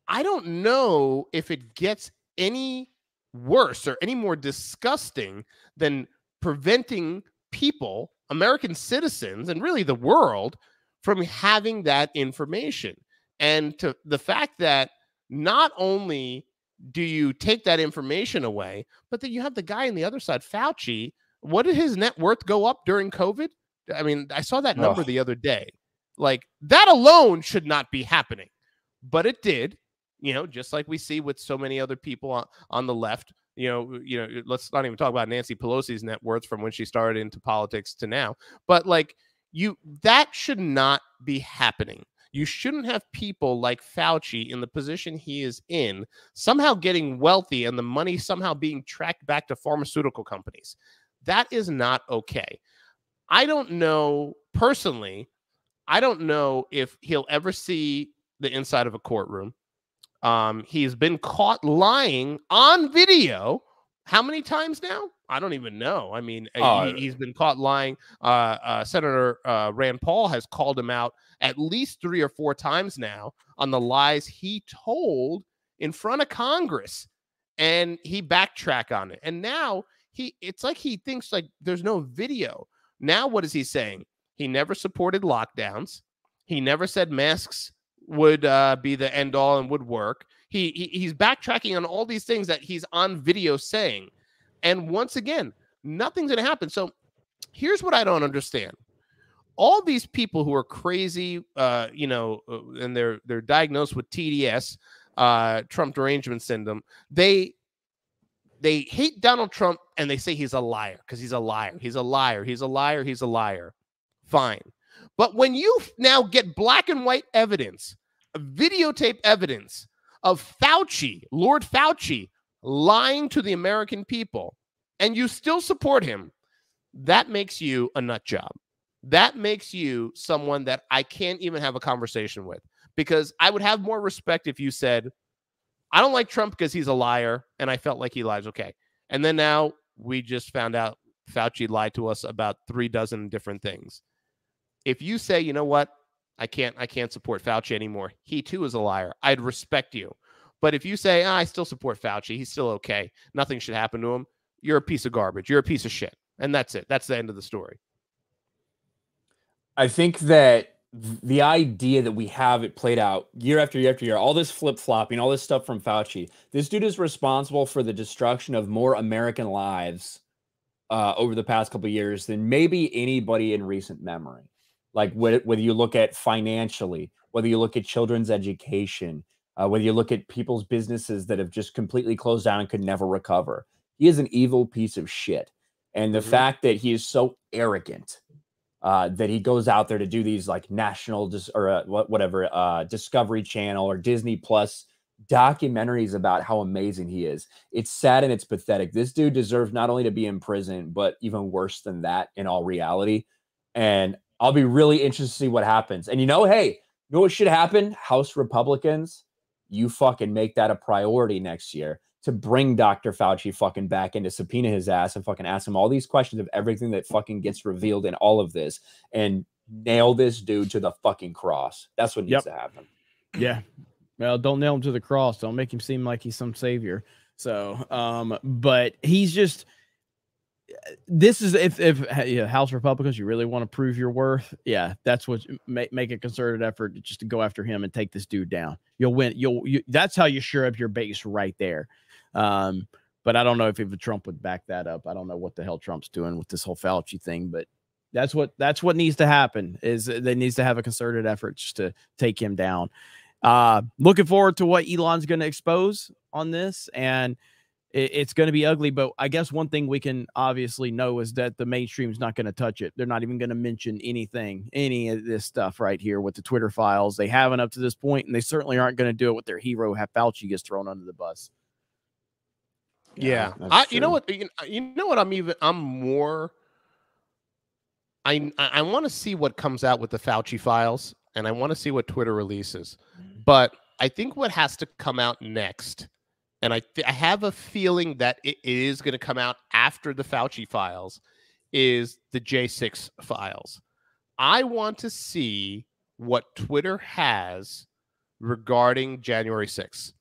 I don't know if it gets any worse or any more disgusting than preventing people, American citizens, and really the world from having that information. And to the fact that not only do you take that information away, but that you have the guy on the other side, Fauci. What did his net worth go up during COVID? I mean, I saw that number the other day. Like, that alone should not be happening, but it did. Just like we see with so many other people on the left. Let's not even talk about Nancy Pelosi's net worth from when she started into politics to now. But that should not be happening. You shouldn't have people like Fauci in the position he is in, somehow getting wealthy and the money somehow being tracked back to pharmaceutical companies. That is not okay. I don't know, personally, I don't know if he'll ever see the inside of a courtroom. He's been caught lying on video. How many times now? I don't even know. I mean, he's been caught lying. Senator Rand Paul has called him out at least 3 or 4 times now on the lies he told in front of Congress, and he backtracked on it. And now it's like he thinks like there's no video. Now what is he saying? He never supported lockdowns. He never said masks would be the end all and would work. He's backtracking on all these things that he's on video saying. And once again, nothing's going to happen. So here's what I don't understand. All these people who are crazy, and they're diagnosed with TDS, Trump derangement syndrome, they hate Donald Trump and they say he's a liar because he's a liar. He's a liar. He's a liar. He's a liar. Fine. But when you now get black and white evidence, videotape evidence of Fauci, Lord Fauci, lying to the American people, and you still support him, that makes you a nut job. That makes you someone that I can't even have a conversation with, because I would have more respect if you said, I don't like Trump because he's a liar, and I felt like he lies. Okay. And then now we just found out Fauci lied to us about 3 dozen different things. If you say, you know what, I can't support Fauci anymore, he too is a liar, I'd respect you. But if you say, I still support Fauci, he's still okay, nothing should happen to him, you're a piece of garbage, you're a piece of shit. And that's it. That's the end of the story. I think that the idea that we have it played out year after year after year, all this flip-flopping, all this stuff from Fauci, this dude is responsible for the destruction of more American lives over the past couple of years than maybe anybody in recent memory. Like whether you look at financially, whether you look at children's education, whether you look at people's businesses that have just completely closed down and could never recover. He is an evil piece of shit. And the fact that he is so arrogant that he goes out there to do these like national Discovery Channel or Disney Plus documentaries about how amazing he is. It's sad and it's pathetic. This dude deserves not only to be in prison, but even worse than that in all reality. And I'll be really interested to see what happens. And hey, you know what should happen? House Republicans, you fucking make that a priority next year to bring Dr. Fauci fucking back in to subpoena his ass and fucking ask him all these questions of everything that fucking gets revealed in all of this and nail this dude to the fucking cross. That's what needs to happen. Yeah. Well, don't nail him to the cross. Don't make him seem like he's some savior. So, but he's just, this is if House Republicans, you really want to prove your worth. Yeah. That's what make a concerted effort just to go after him and take this dude down. You'll win. That's how you shore up your base right there. But I don't know if even Trump would back that up. I don't know what the hell Trump's doing with this whole Fauci thing, but that's what needs to happen. Is they needs to have a concerted effort just to take him down. Looking forward to what Elon's going to expose on this, and it's going to be ugly. But I guess one thing we can obviously know is that the mainstream's not going to touch it. They're not even going to mention any of this stuff right here with the Twitter files. They haven't up to this point, and they certainly aren't going to do it with their hero. Have Fauci gets thrown under the bus. Yeah, you know what? I want to see what comes out with the Fauci files, and I want to see what Twitter releases. But I think what has to come out next, and I have a feeling that it is going to come out after the Fauci files, is the J6 files. I want to see what Twitter has regarding January 6th.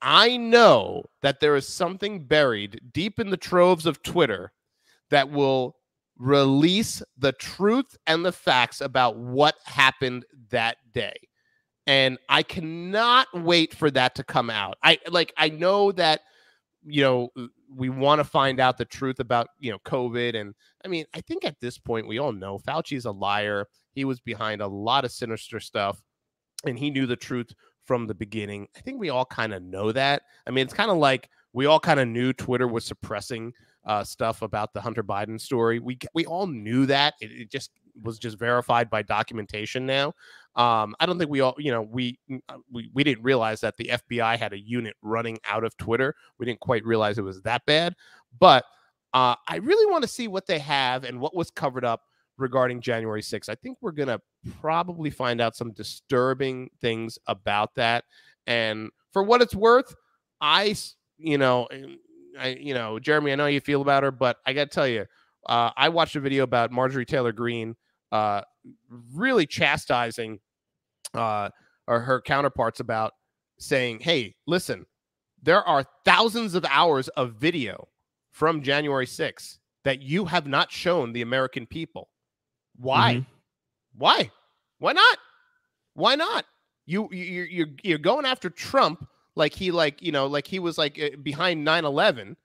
I know that there is something buried deep in the troves of Twitter that will release the truth and the facts about what happened that day. And I cannot wait for that to come out. I know that, we want to find out the truth about, COVID. And I mean, I think at this point, we all know Fauci's a liar. He was behind a lot of sinister stuff, and he knew the truth from the beginning. I think we all kind of know that. I mean, it's kind of like we all kind of knew Twitter was suppressing stuff about the Hunter Biden story. We all knew that. It just was just verified by documentation now. I don't think we all, we didn't realize that the FBI had a unit running out of Twitter. We didn't quite realize it was that bad. But I really want to see what they have and what was covered up regarding January 6th. I think we're going to probably find out some disturbing things about that. And for what it's worth, Jeremy, I know how you feel about her, but I got to tell you, I watched a video about Marjorie Taylor Greene really chastising her counterparts about saying, hey, listen, there are thousands of hours of video from January 6th that you have not shown the American people. Why? Mm-hmm. Why? Why not? Why not? You're going after Trump like he was behind 9/11.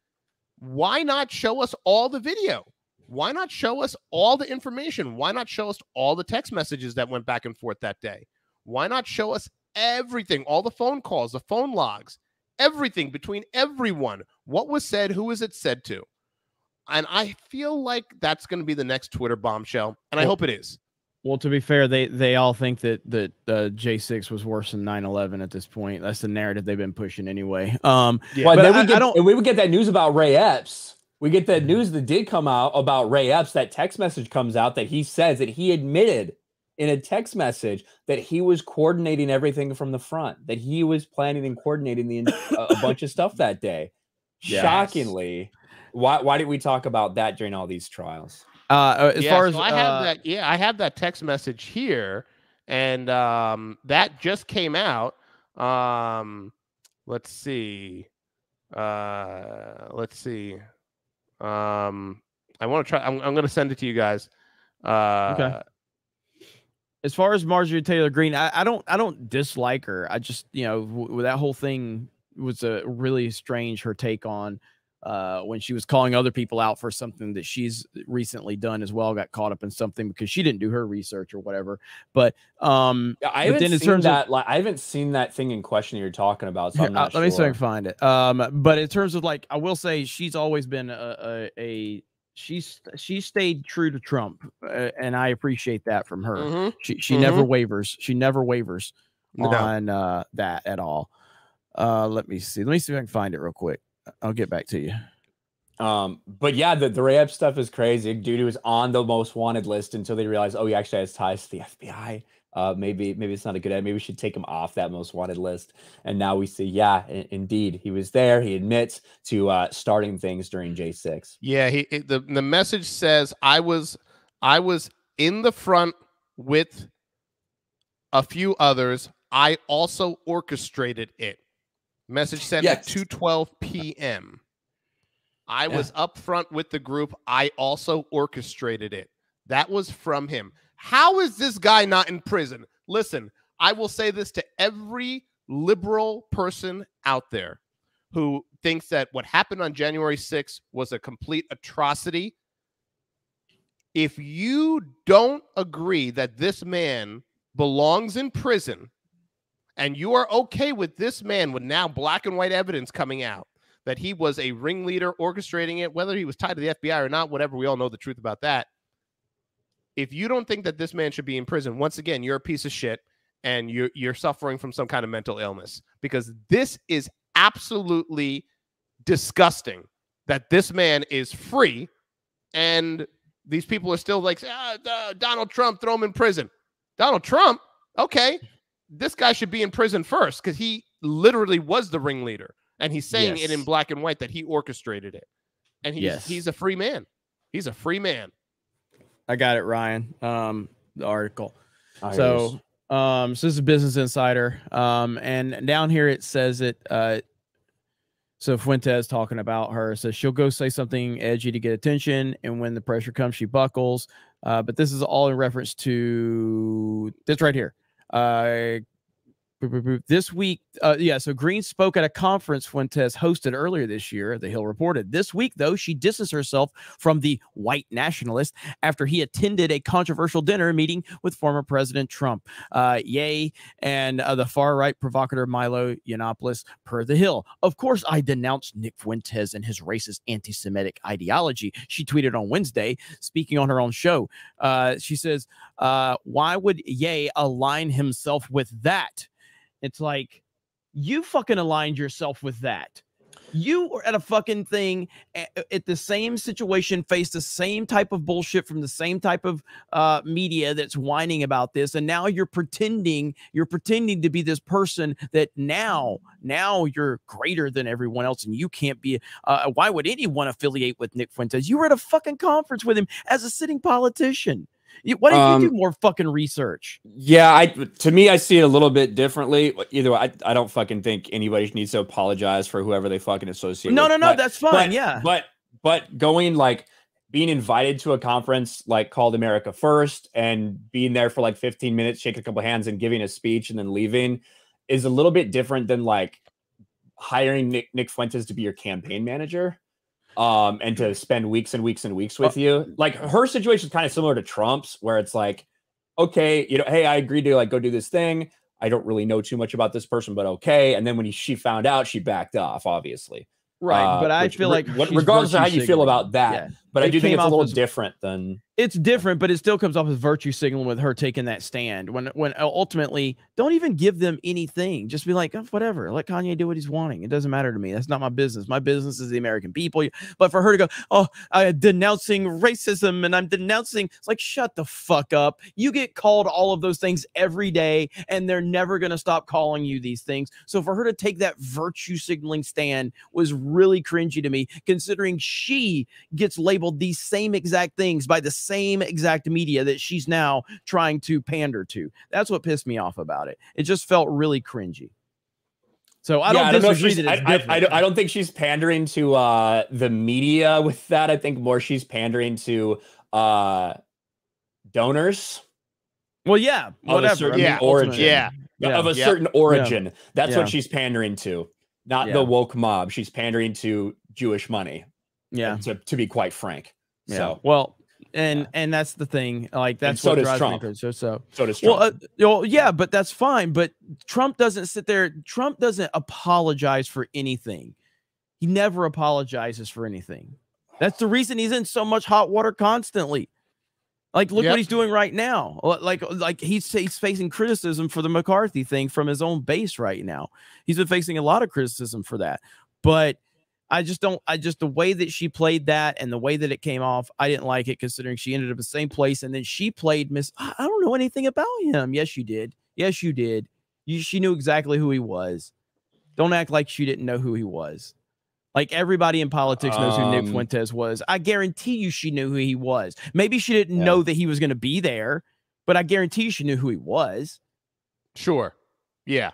Why not show us all the video? Why not show us all the information? Why not show us all the text messages that went back and forth that day? Why not show us everything, all the phone calls, the phone logs, everything between everyone? What was said? Who was it said to? And I feel like that's going to be the next Twitter bombshell, and I hope it is. Well, to be fair, they all think that J6 was worse than 9/11 at this point. That's the narrative they've been pushing anyway. Well, and we would get that news about Ray Epps. We get that news that did come out about Ray Epps. That text message comes out that he says that he admitted in a text message that he was coordinating everything from the front, that he was planning and coordinating a bunch of stuff that day. Yes. Shockingly. Why did we talk about that during all these trials? I have that text message here, and that just came out. Let's see. I want to try. I'm going to send it to you guys. Okay. As far as Marjorie Taylor Greene, I don't dislike her. I just, that whole thing was a really strange, her take on when she was calling other people out for something that she's recently done as well, got caught up in something because she didn't do her research or whatever. But I haven't seen that thing in question you're talking about. So I'm not sure. Let me see if I can find it. But in terms of I will say she's always been she stayed true to Trump, and I appreciate that from her. Mm-hmm. She never wavers. She never wavers on that at all. Let me see if I can find it real quick. I'll get back to you. But yeah, the Ray Epps stuff is crazy. Dude, who was on the most wanted list until they realized, oh, he actually has ties to the FBI. Maybe it's not a good idea. Maybe we should take him off that most wanted list. And now we see, yeah, indeed, he was there. He admits to starting things during J6. Yeah, the message says, I was in the front with a few others. I also orchestrated it. Message sent at 2:12 p.m. I was up front with the group. I also orchestrated it. That was from him. How is this guy not in prison? Listen, I will say this to every liberal person out there who thinks that what happened on January 6th was a complete atrocity, if you don't agree that this man belongs in prison, and you are okay with this man with now black and white evidence coming out that he was a ringleader orchestrating it, whether he was tied to the FBI or not, whatever, we all know the truth about that. If you don't think that this man should be in prison, once again, you're a piece of shit and you're suffering from some kind of mental illness, because this is absolutely disgusting that this man is free and these people are still like, Donald Trump, throw him in prison. Donald Trump? Okay. This guy should be in prison first because he literally was the ringleader. And he's saying it in black and white that he orchestrated it. And he's a free man. He's a free man. I got it, Ryan. The article. So this is Business Insider. And down here it says it. So Fuentes talking about her says she'll go say something edgy to get attention, and when the pressure comes, she buckles. But this is all in reference to this right here. This week, so Green spoke at a conference Fuentes hosted earlier this year, the Hill reported. This week, though, she distanced herself from the white nationalist after he attended a controversial dinner meeting with former President Trump. Ye and the far-right provocateur Milo Yiannopoulos, per the Hill. Of course, I denounced Nick Fuentes and his racist anti-Semitic ideology, she tweeted on Wednesday, speaking on her own show. She says, why would Ye align himself with that? It's like, you fucking aligned yourself with that. You were at a fucking thing at the same situation, faced the same type of bullshit from the same type of media that's whining about this, and now you're pretending to be this person that now you're greater than everyone else, and you can't be. Why would anyone affiliate with Nick Fuentes? You were at a fucking conference with him as a sitting politician. Why didn't you do more fucking research? Yeah, to me, I see it a little bit differently. Either way, I don't fucking think anybody needs to apologize for whoever they fucking associate with. No, that's fine. But going, like, being invited to a conference like called America First and being there for like 15 minutes, shaking a couple hands and giving a speech and then leaving is a little bit different than like hiring Nick Fuentes to be your campaign manager. And to spend weeks and weeks and weeks with you. Like, her situation is kind of similar to Trump's, where it's like, okay, hey, I agreed to like go do this thing. I don't really know too much about this person, but okay. And then when she found out, she backed off, obviously. Right, but I feel like regardless of how you feel about that, but I do think it's a little different than. It's different, but it still comes off as virtue signaling with her taking that stand. When ultimately, don't even give them anything. Just be like, oh, whatever. Let Kanye do what he's wanting. It doesn't matter to me. That's not my business. My business is the American people. But for her to go, oh, I'm denouncing racism and I'm denouncing, it's like, shut the fuck up. You get called all of those things every day, and they're never going to stop calling you these things. So for her to take that virtue signaling stand was really cringy to me, considering she gets labeled these same exact things by the same exact media that she's now trying to pander to. That's what pissed me off about it. It just felt really cringy. So I don't disagree that it's different. I don't think she's pandering to the media with that. I think more she's pandering to donors. Well, yeah, whatever. Origin. Of a certain origin. That's what she's pandering to. Not the woke mob. She's pandering to Jewish money. Yeah. To be quite frank. Yeah. So well, and that's the thing. Like, that's what drives Trump. me. So does Trump. Well, yeah, but that's fine. But Trump doesn't sit there. Trump doesn't apologize for anything. He never apologizes for anything. That's the reason he's in so much hot water constantly. Like, look what he's doing right now. Like he's facing criticism for the McCarthy thing from his own base right now. He's been facing a lot of criticism for that. But the way that she played that and the way that it came off, I didn't like it, considering she ended up in the same place. And then she played I don't know anything about him. Yes, you did. Yes, you did. She knew exactly who he was. Don't act like she didn't know who he was. Like, everybody in politics knows who Nick Fuentes was. I guarantee you she knew who he was. Maybe she didn't know that he was going to be there, but I guarantee you she knew who he was. Sure. Yeah.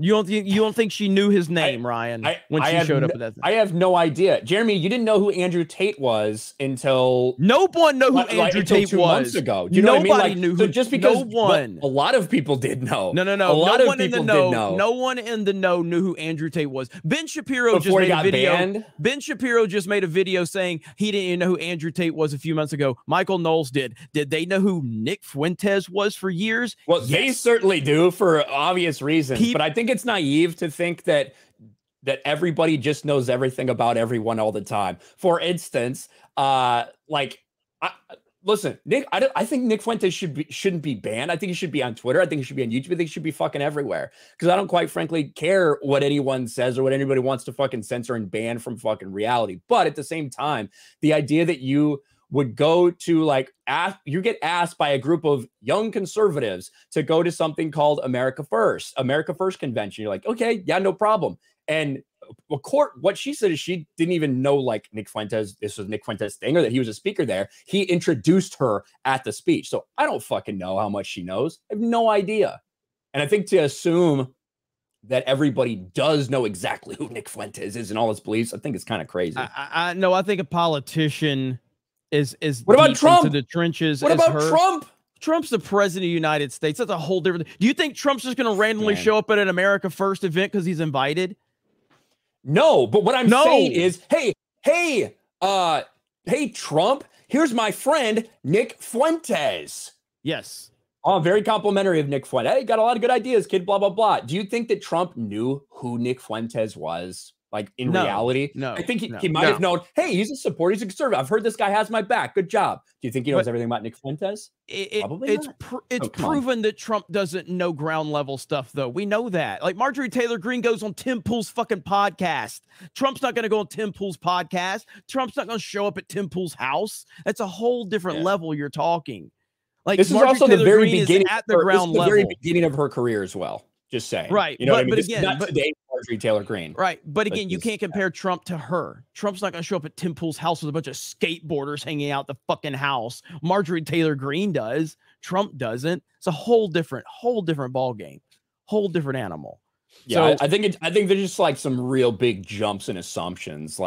You don't think she knew his name, Ryan, when she showed up at that thing? I have no idea. Jeremy, you didn't know who Andrew Tate was until no one knew who Andrew Tate 2 was. months ago. Do you know what I mean? Like, knew so who. just because no one. A lot of people did know. No. A lot of people did know. No one in the know knew who Andrew Tate was. Ben Shapiro Before just made a video. Banned? Ben Shapiro just made a video saying he didn't even know who Andrew Tate was a few months ago. Michael Knowles did. Did they know who Nick Fuentes was for years? Well, yes. They certainly do for obvious reasons. But I think it's naive to think that everybody just knows everything about everyone all the time. For instance, listen, Nick, I think Nick Fuentes shouldn't be banned. I think he should be on Twitter. I think he should be on YouTube. I think he should be fucking everywhere, because I don't quite frankly care what anyone says or what anybody wants to fucking censor and ban from fucking reality. But at the same time, the idea that you would go to you get asked by a group of young conservatives to go to something called America First convention. You're like, okay, yeah, no problem. And what she said is she didn't even know Nick Fuentes, this was Nick Fuentes' thing, or that he was a speaker there. He introduced her at the speech. So I don't fucking know how much she knows. I have no idea. And I think to assume that everybody does know exactly who Nick Fuentes is and all his beliefs, I think it's kind of crazy. I think a politician is what about Trump? Into the trenches. What about Trump? Trump's the president of the United States. That's a whole different. Do you think Trump's just going to randomly show up at an America First event because he's invited? No, but what I'm saying is, hey, Trump, here's my friend, Nick Fuentes. Yes. Oh, very complimentary of Nick Fuentes. Hey, got a lot of good ideas, kid, blah, blah, blah. Do you think that Trump knew who Nick Fuentes was? In reality? No. I think he might have known, hey, he's a supporter, he's a conservative. I've heard this guy has my back. Good job. Do you think he knows everything about Nick Fuentes? Probably it's not. proven that Trump doesn't know ground level stuff, though. We know that. Marjorie Taylor Greene goes on Tim Pool's fucking podcast. Trump's not going to go on Tim Pool's podcast. Trump's not going to show up at Tim Pool's house. That's a whole different level you're talking. This is Marjorie also Taylor the very Greene beginning at the ground level. The very beginning of her career as well. Just saying. Right. You know what I mean? But again, not today, Marjorie Taylor Greene. Right. But again, you can't compare Trump to her. Trump's not going to show up at Tim Pool's house with a bunch of skateboarders hanging out the fucking house. Marjorie Taylor Greene does. Trump doesn't. It's a whole different ball game. Whole different animal. Yeah, so, I think there's just some real big jumps and assumptions,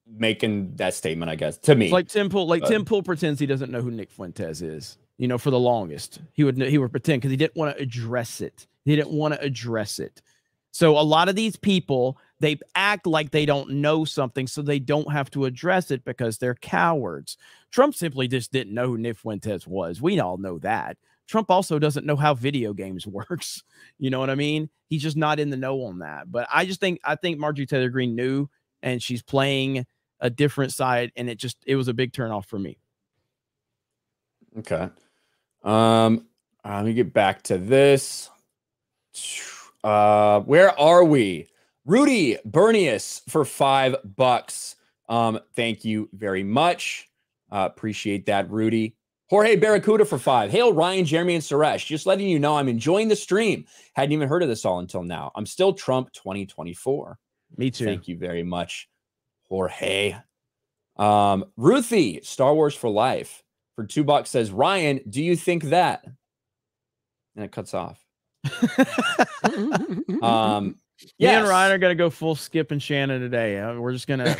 making that statement, I guess, to me. It's Tim Pool pretends he doesn't know who Nick Fuentes is. For the longest, he would pretend because he didn't want to address it. So a lot of these people, they act like they don't know something, so they don't have to address it because they're cowards. Trump simply just didn't know who Nick Fuentes was. We all know that. Trump also doesn't know how video games works. You know what I mean? He's just not in the know on that. But I think Marjorie Taylor Greene knew, and she's playing a different side, and it was a big turnoff for me. Okay. Let me get back to this. Where are we? Rudy Bernius for $5. Thank you very much. Appreciate that, Rudy. Jorge Barracuda for 5. Hail Ryan, Jeremy, and Suresh. Just letting you know I'm enjoying the stream. Hadn't even heard of this all until now. I'm still Trump 2024. Me too. Thank you very much, Jorge. Ruthie, Star Wars for Life, for $2 says, Ryan, do you think that? And it cuts off. Me and Ryan are gonna go full Skip and Shannon today. We're just gonna.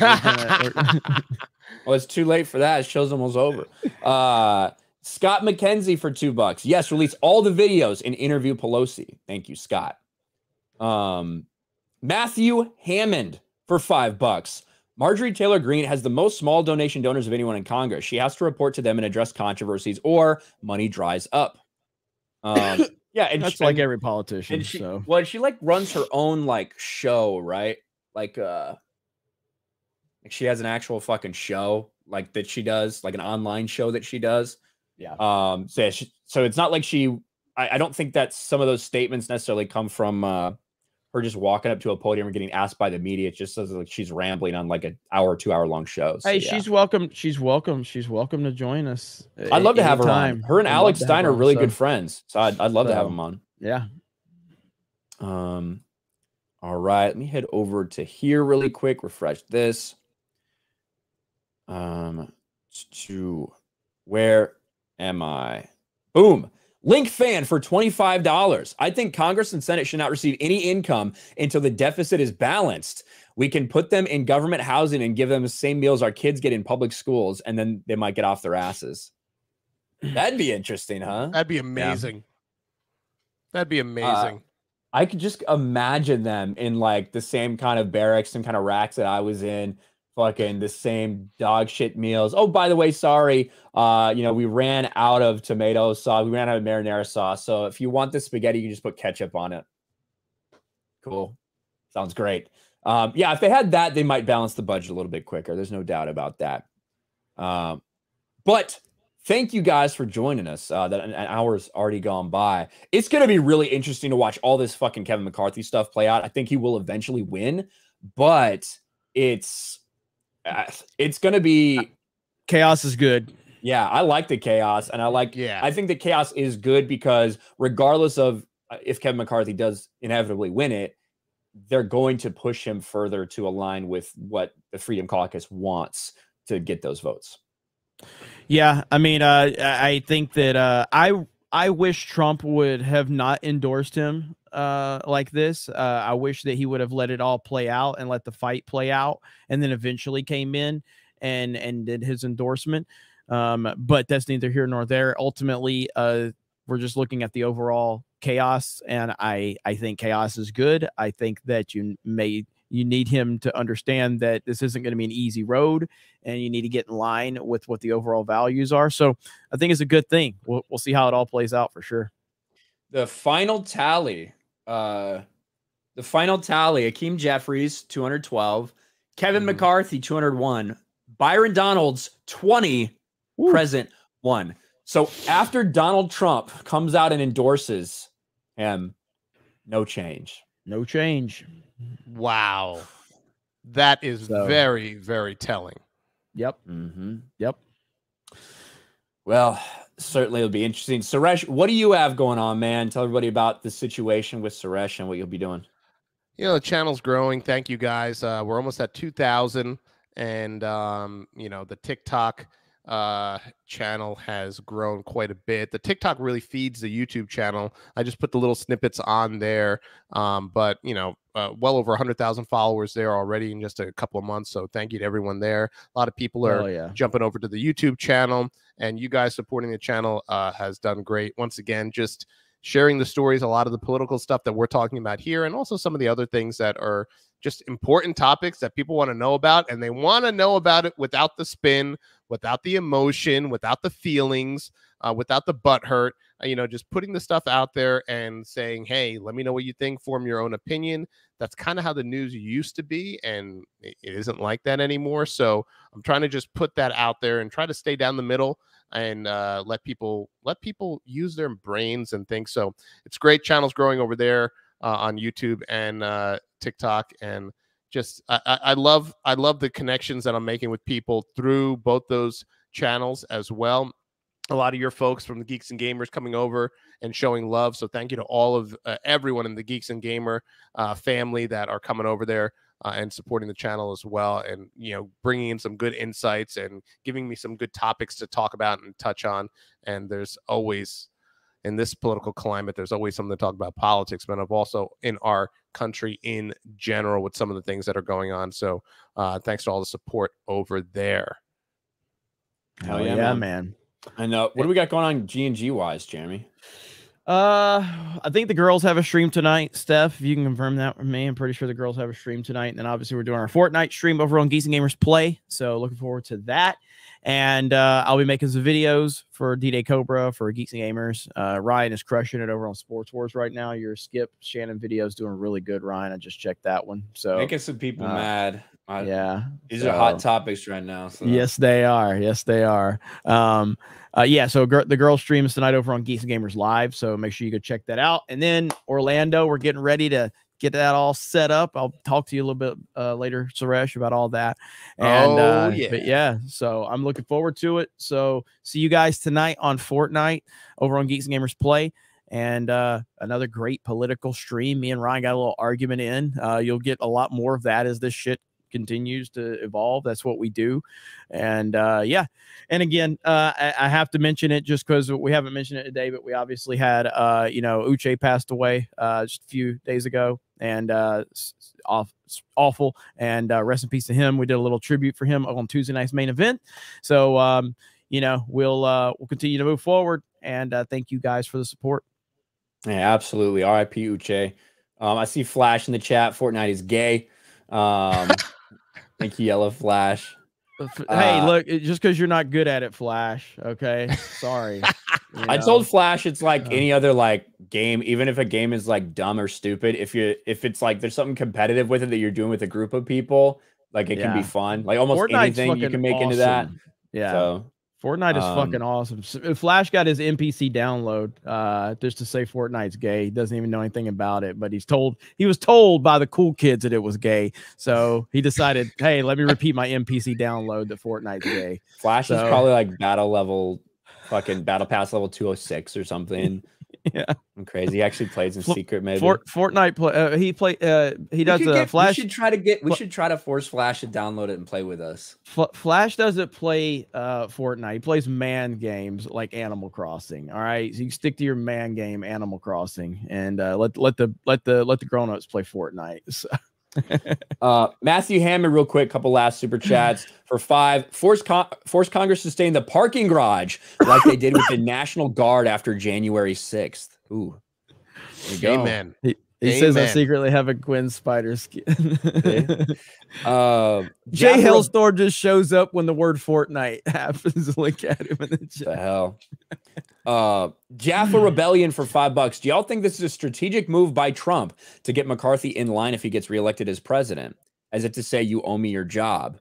Well, it's too late for that. It show's almost over. Scott McKenzie for $2. Yes, release all the videos and interview Pelosi. Thank you, Scott. Matthew Hammond for $5. Marjorie Taylor Greene has the most small donation donors of anyone in Congress. She has to report to them and address controversies, or money dries up. Yeah, and that's like every politician. She runs her own show, right? She has an actual fucking show that she does, an online show that she does. Yeah. So it's not like I don't think that some of those statements necessarily come from her just walking up to a podium and getting asked by the media. It just says she's rambling on an hour or 2 hour long show. So, hey, she's welcome. She's welcome to join us. I'd love to have her on. Her and Alex Stein are really good friends. So I'd love to have them on. Yeah. All right. Let me head over to here really quick. Refresh this. To where am I? Boom. Link fan for $25. I think Congress and Senate should not receive any income until the deficit is balanced. We can put them in government housing and give them the same meals our kids get in public schools, and then they might get off their asses. That'd be interesting, huh? That'd be amazing. Yeah. That'd be amazing. I could just imagine them in like the same kind of barracks and kind of racks that I was in, fucking the same dog shit meals. Oh, by the way, sorry. We ran out of tomato sauce. We ran out of marinara sauce. So if you want the spaghetti, you can just put ketchup on it. Cool. Sounds great. Yeah, if they had that, they might balance the budget a little bit quicker. There's no doubt about that. But thank you guys for joining us. That an hour's already gone by. It's going to be really interesting to watch all this fucking Kevin McCarthy stuff play out. I think he will eventually win, but it's going to be chaos is good. Yeah, I like the chaos, and I think the chaos is good because regardless of if Kevin McCarthy does inevitably win it, they're going to push him further to align with what the Freedom Caucus wants to get those votes. Yeah, I mean, I think that I wish Trump would have not endorsed him like this. I wish that he would have let it all play out and let the fight play out, and then eventually came in and did his endorsement. But that's neither here nor there. Ultimately, we're just looking at the overall chaos, and I think chaos is good. I think that you need him to understand that this isn't going to be an easy road, and you need to get in line with what the overall values are. So I think it's a good thing. We'll see how it all plays out for sure. The final tally, Hakeem Jeffries, 212, Kevin McCarthy, 201, Byron Donalds, 20, present 1. So after Donald Trump comes out and endorses him, no change. No change. Wow. That is very, very telling. Yep. Yep. Well, certainly it'll be interesting. Suresh, what do you have going on, man? Tell everybody about the situation with Suresh and what you'll be doing. The channel's growing. Thank you, guys. We're almost at 2,000. And, the TikTok channel has grown quite a bit. The TikTok really feeds the YouTube channel. I just put the little snippets on there. But well over 100,000 followers there already in just a couple of months. So thank you to everyone there. A lot of people are jumping over to the YouTube channel, and you guys supporting the channel has done great. Once again, just sharing the stories, a lot of the political stuff that we're talking about here, and also some of the other things that are just important topics that people want to know about, and they want to know about it without the spin, without the emotion, without the feelings, without the butthurt. Just putting the stuff out there and saying, hey, let me know what you think, form your own opinion. That's kind of how the news used to be, and it isn't like that anymore. So I'm trying to just put that out there and try to stay down the middle and let people use their brains and think. So it's great. Channels growing over there on YouTube and TikTok, and just I love the connections that I'm making with people through both those channels as well. A lot of your folks from the Geeks and Gamers coming over and showing love. So thank you to all of everyone in the Geeks and Gamer family that are coming over there and supporting the channel as well. And, bringing in some good insights and giving me some good topics to talk about and touch on. And there's always, in this political climate, there's always something to talk about politics, but also in our country in general with some of the things that are going on. So thanks to all the support over there. Hell yeah, man. And what do we got going on G&G wise, Jeremy? I think the girls have a stream tonight. Steph, if you can confirm that with me, I'm pretty sure the girls have a stream tonight. And then obviously we're doing our Fortnite stream over on Geeks and Gamers Play. So looking forward to that. And I'll be making some videos for D-Day Cobra for Geeks and Gamers. Ryan is crushing it over on Sports Wars right now. Your Skip Shannon video is doing really good, Ryan. I just checked that one. So making some people mad. Yeah, these are hot topics right now. So. Yes, they are. Yes, they are. Yeah. So the girl stream is tonight over on Geeks and Gamers Live. So make sure you go check that out. And then Orlando, we're getting ready to get that all set up. I'll talk to you a little bit later, Suresh, about all that. And but yeah, so I'm looking forward to it. So see you guys tonight on Fortnite over on Geeks and Gamers Play. And another great political stream. Me and Ryan got a little argument in. You'll get a lot more of that as this shit continues to evolve. That's what we do. And yeah. And again, I have to mention it just because we haven't mentioned it today, but we obviously had, you know, Uche passed away just a few days ago, and awful. And rest in peace to him. We did a little tribute for him on Tuesday night's main event. So, you know, we'll continue to move forward. And thank you guys for the support. Yeah, absolutely. R.I.P. Uche. I see Flash in the chat. Fortnite is gay. Thank you, Yellow Flash. Hey, look, just because you're not good at it, Flash. Okay, sorry. I told Flash it's like any other like game, even if a game is like dumb or stupid. If it's like there's something competitive with it that you're doing with a group of people, like it can be fun. Like almost Fortnite's anything you can make into that. Yeah. So Fortnite is fucking awesome. Flash got his NPC download just to say Fortnite's gay. He doesn't even know anything about it, but he was told by the cool kids that it was gay. So he decided, hey, let me repeat my NPC download that Fortnite's gay. Flash is probably like battle pass level 206 or something. Yeah, I'm crazy. He actually plays in secret, maybe. Fortnite he does Flash. We should try to force Flash to download it and play with us. Flash doesn't play Fortnite. He plays man games like Animal Crossing. All right, so you stick to your man game, Animal Crossing, and let the grown-ups play Fortnite. So. Matthew Hammond, real quick, couple last super chats for 5. Force Congress to stay in the parking garage like they did with the National Guard after January 6th. Ooh, there you go. Amen. He says I secretly have a Gwen Spider skin. Jay Hellstorm just shows up when the word Fortnite happens. Look at him in the chat. The hell. Jaffa Rebellion for $5. Do y'all think this is a strategic move by Trump to get McCarthy in line if he gets reelected as president, as if to say you owe me your job?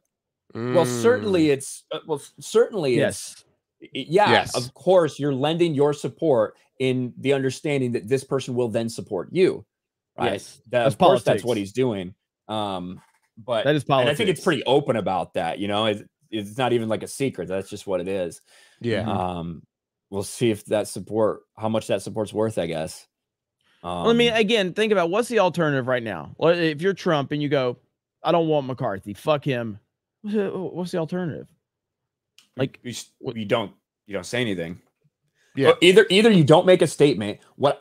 Well, certainly it's yes. Yes. Of course, you're lending your support in the understanding that this person will then support you. Right. Yes. Of course, that's what he's doing. But that is politics. And I think it's pretty open about that. You know, it's not even like a secret. That's just what it is. Yeah. We'll see if how much that support's worth, I guess. Well, I mean, again, think about what's the alternative right now. Well, if you're Trump and you go, I don't want McCarthy, fuck him. What's the alternative? Like you don't say anything. Yeah. Either you don't make a statement. What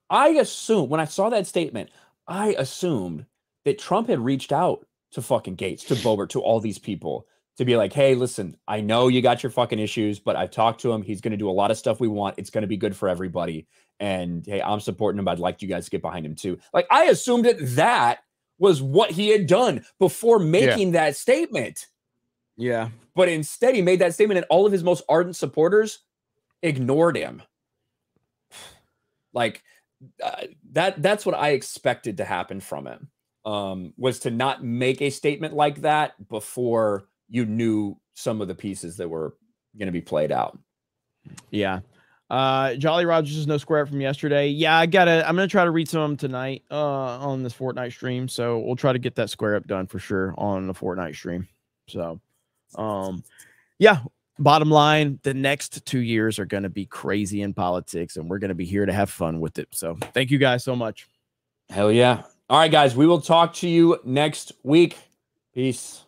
I assume when I saw that statement, I assumed that Trump had reached out to fucking Gates, to Boebert, to all these people to be like, hey, listen, I know you got your fucking issues, but I've talked to him. He's going to do a lot of stuff we want. It's going to be good for everybody. And hey, I'm supporting him. I'd like you guys to get behind him too. Like I assumed that was what he had done before making that statement. Yeah. But instead he made that statement and all of his most ardent supporters ignored him. Like that's what I expected to happen from him, was to not make a statement like that before you knew some of the pieces that were going to be played out. Yeah. Jolly Rogers is no square up from yesterday. Yeah, I'm going to try to read some of them tonight on this Fortnite stream. So we'll try to get that square up done for sure on the Fortnite stream. So, yeah. Bottom line, the next 2 years are going to be crazy in politics, and we're going to be here to have fun with it. So thank you guys so much. Hell yeah. All right, guys, we will talk to you next week. Peace.